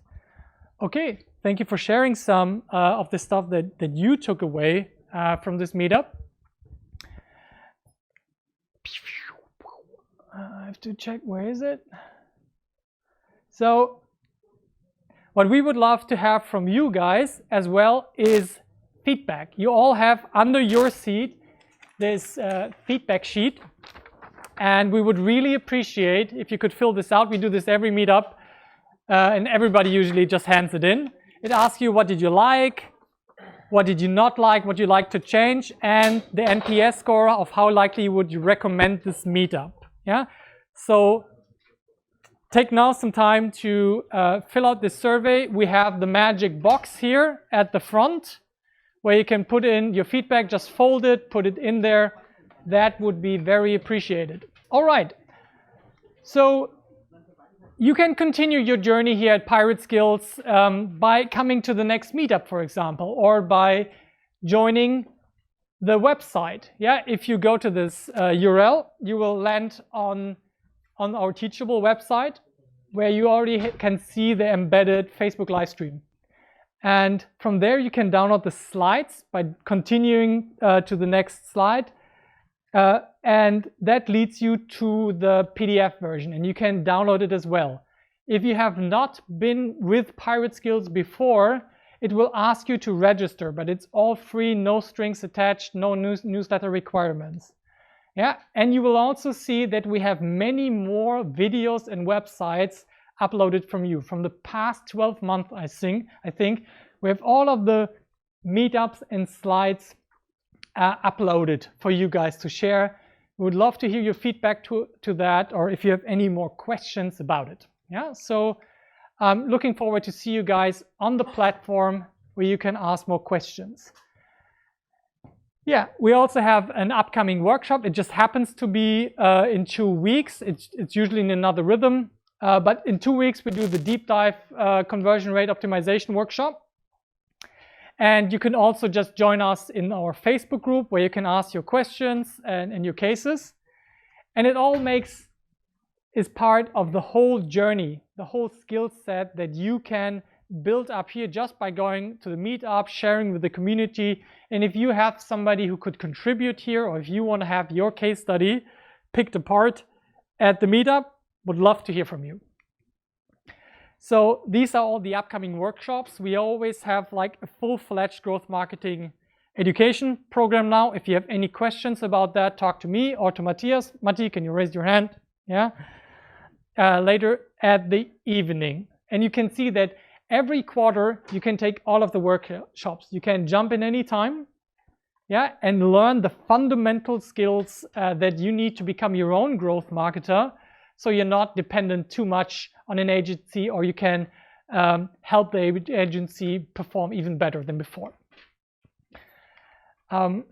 Okay, thank you for sharing some of the stuff that you took away from this meetup. I have to check, where is it? So what we would love to have from you guys as well is feedback. You all have under your seat this feedback sheet, and we would really appreciate if you could fill this out. We do this every meetup, and everybody usually just hands it in. It asks you, what did you like, what did you not like, what you like to change, and the NPS score of how likely would you recommend this meetup. Yeah, so take now some time to fill out this survey. We have the magic box here at the front where you can put in your feedback. Just fold it, put it in there. That would be very appreciated. All right, so you can continue your journey here at Pirate Skills by coming to the next meetup, for example, or by joining the website. Yeah, if you go to this URL, you will land on our Teachable website, where you already can see the embedded Facebook live stream. And from there, you can download the slides by continuing to the next slide. And that leads you to the PDF version, and you can download it as well. If you have not been with Pirate Skills before, it will ask you to register, but it's all free, no strings attached, no newsletter requirements. Yeah, and you will also see that we have many more videos and websites uploaded from you. From the past 12 months, I think we have all of the meetups and slides uploaded for you guys to share. We would love to hear your feedback to that, or if you have any more questions about it. Yeah, so I'm looking forward to see you guys on the platform where you can ask more questions. Yeah, we also have an upcoming workshop. It just happens to be in 2 weeks. It's usually in another rhythm. But in 2 weeks, we do the deep dive conversion rate optimization workshop. And you can also just join us in our Facebook group where you can ask your questions and your cases. And it all is part of the whole journey, the whole skill set that you can build up here just by going to the meetup, sharing with the community. And if you have somebody who could contribute here, or if you want to have your case study picked apart at the meetup, would love to hear from you. So these are all the upcoming workshops. We always have like a full-fledged growth marketing education program now. If you have any questions about that, talk to me or to Matthias. Matti, can you raise your hand? Yeah. Later at the evening. And you can see that every quarter you can take all of the workshops. You can jump in any time, yeah, and learn the fundamental skills that you need to become your own growth marketer, so you're not dependent too much on an agency, or you can help the agency perform even better than before. And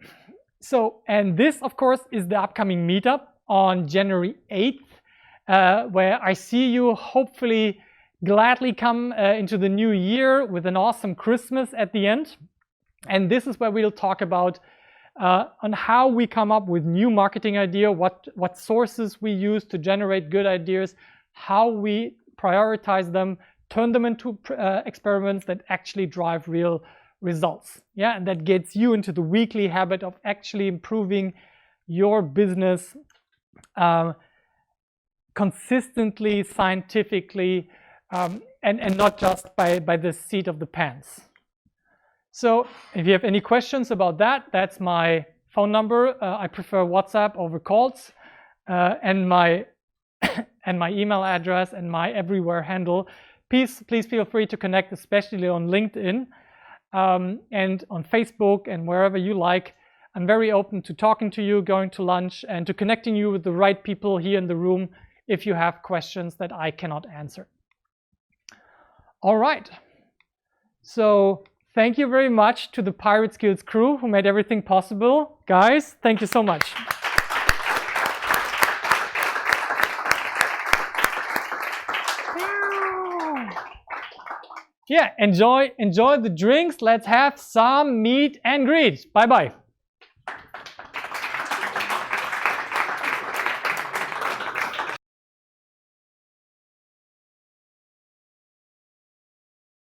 this, of course, is the upcoming meetup on January 8th, where I see you hopefully gladly come into the new year with an awesome Christmas at the end. And this is where we'll talk about on how we come up with new marketing idea, what sources we use to generate good ideas, how we prioritize them, turn them into experiments that actually drive real results. Yeah, and that gets you into the weekly habit of actually improving your business consistently, scientifically, and not just by the seat of the pants. So if you have any questions about that, that's my phone number. I prefer WhatsApp over calls, and my email address and my everywhere handle. Please feel free to connect, especially on LinkedIn and on Facebook and wherever you like. I'm very open to talking to you, going to lunch, and to connecting you with the right people here in the room if you have questions that I cannot answer. All right. So thank you very much to the Pirate Skills crew who made everything possible. Guys, thank you so much. Yeah, enjoy the drinks. Let's have some meet and greet. Bye-bye.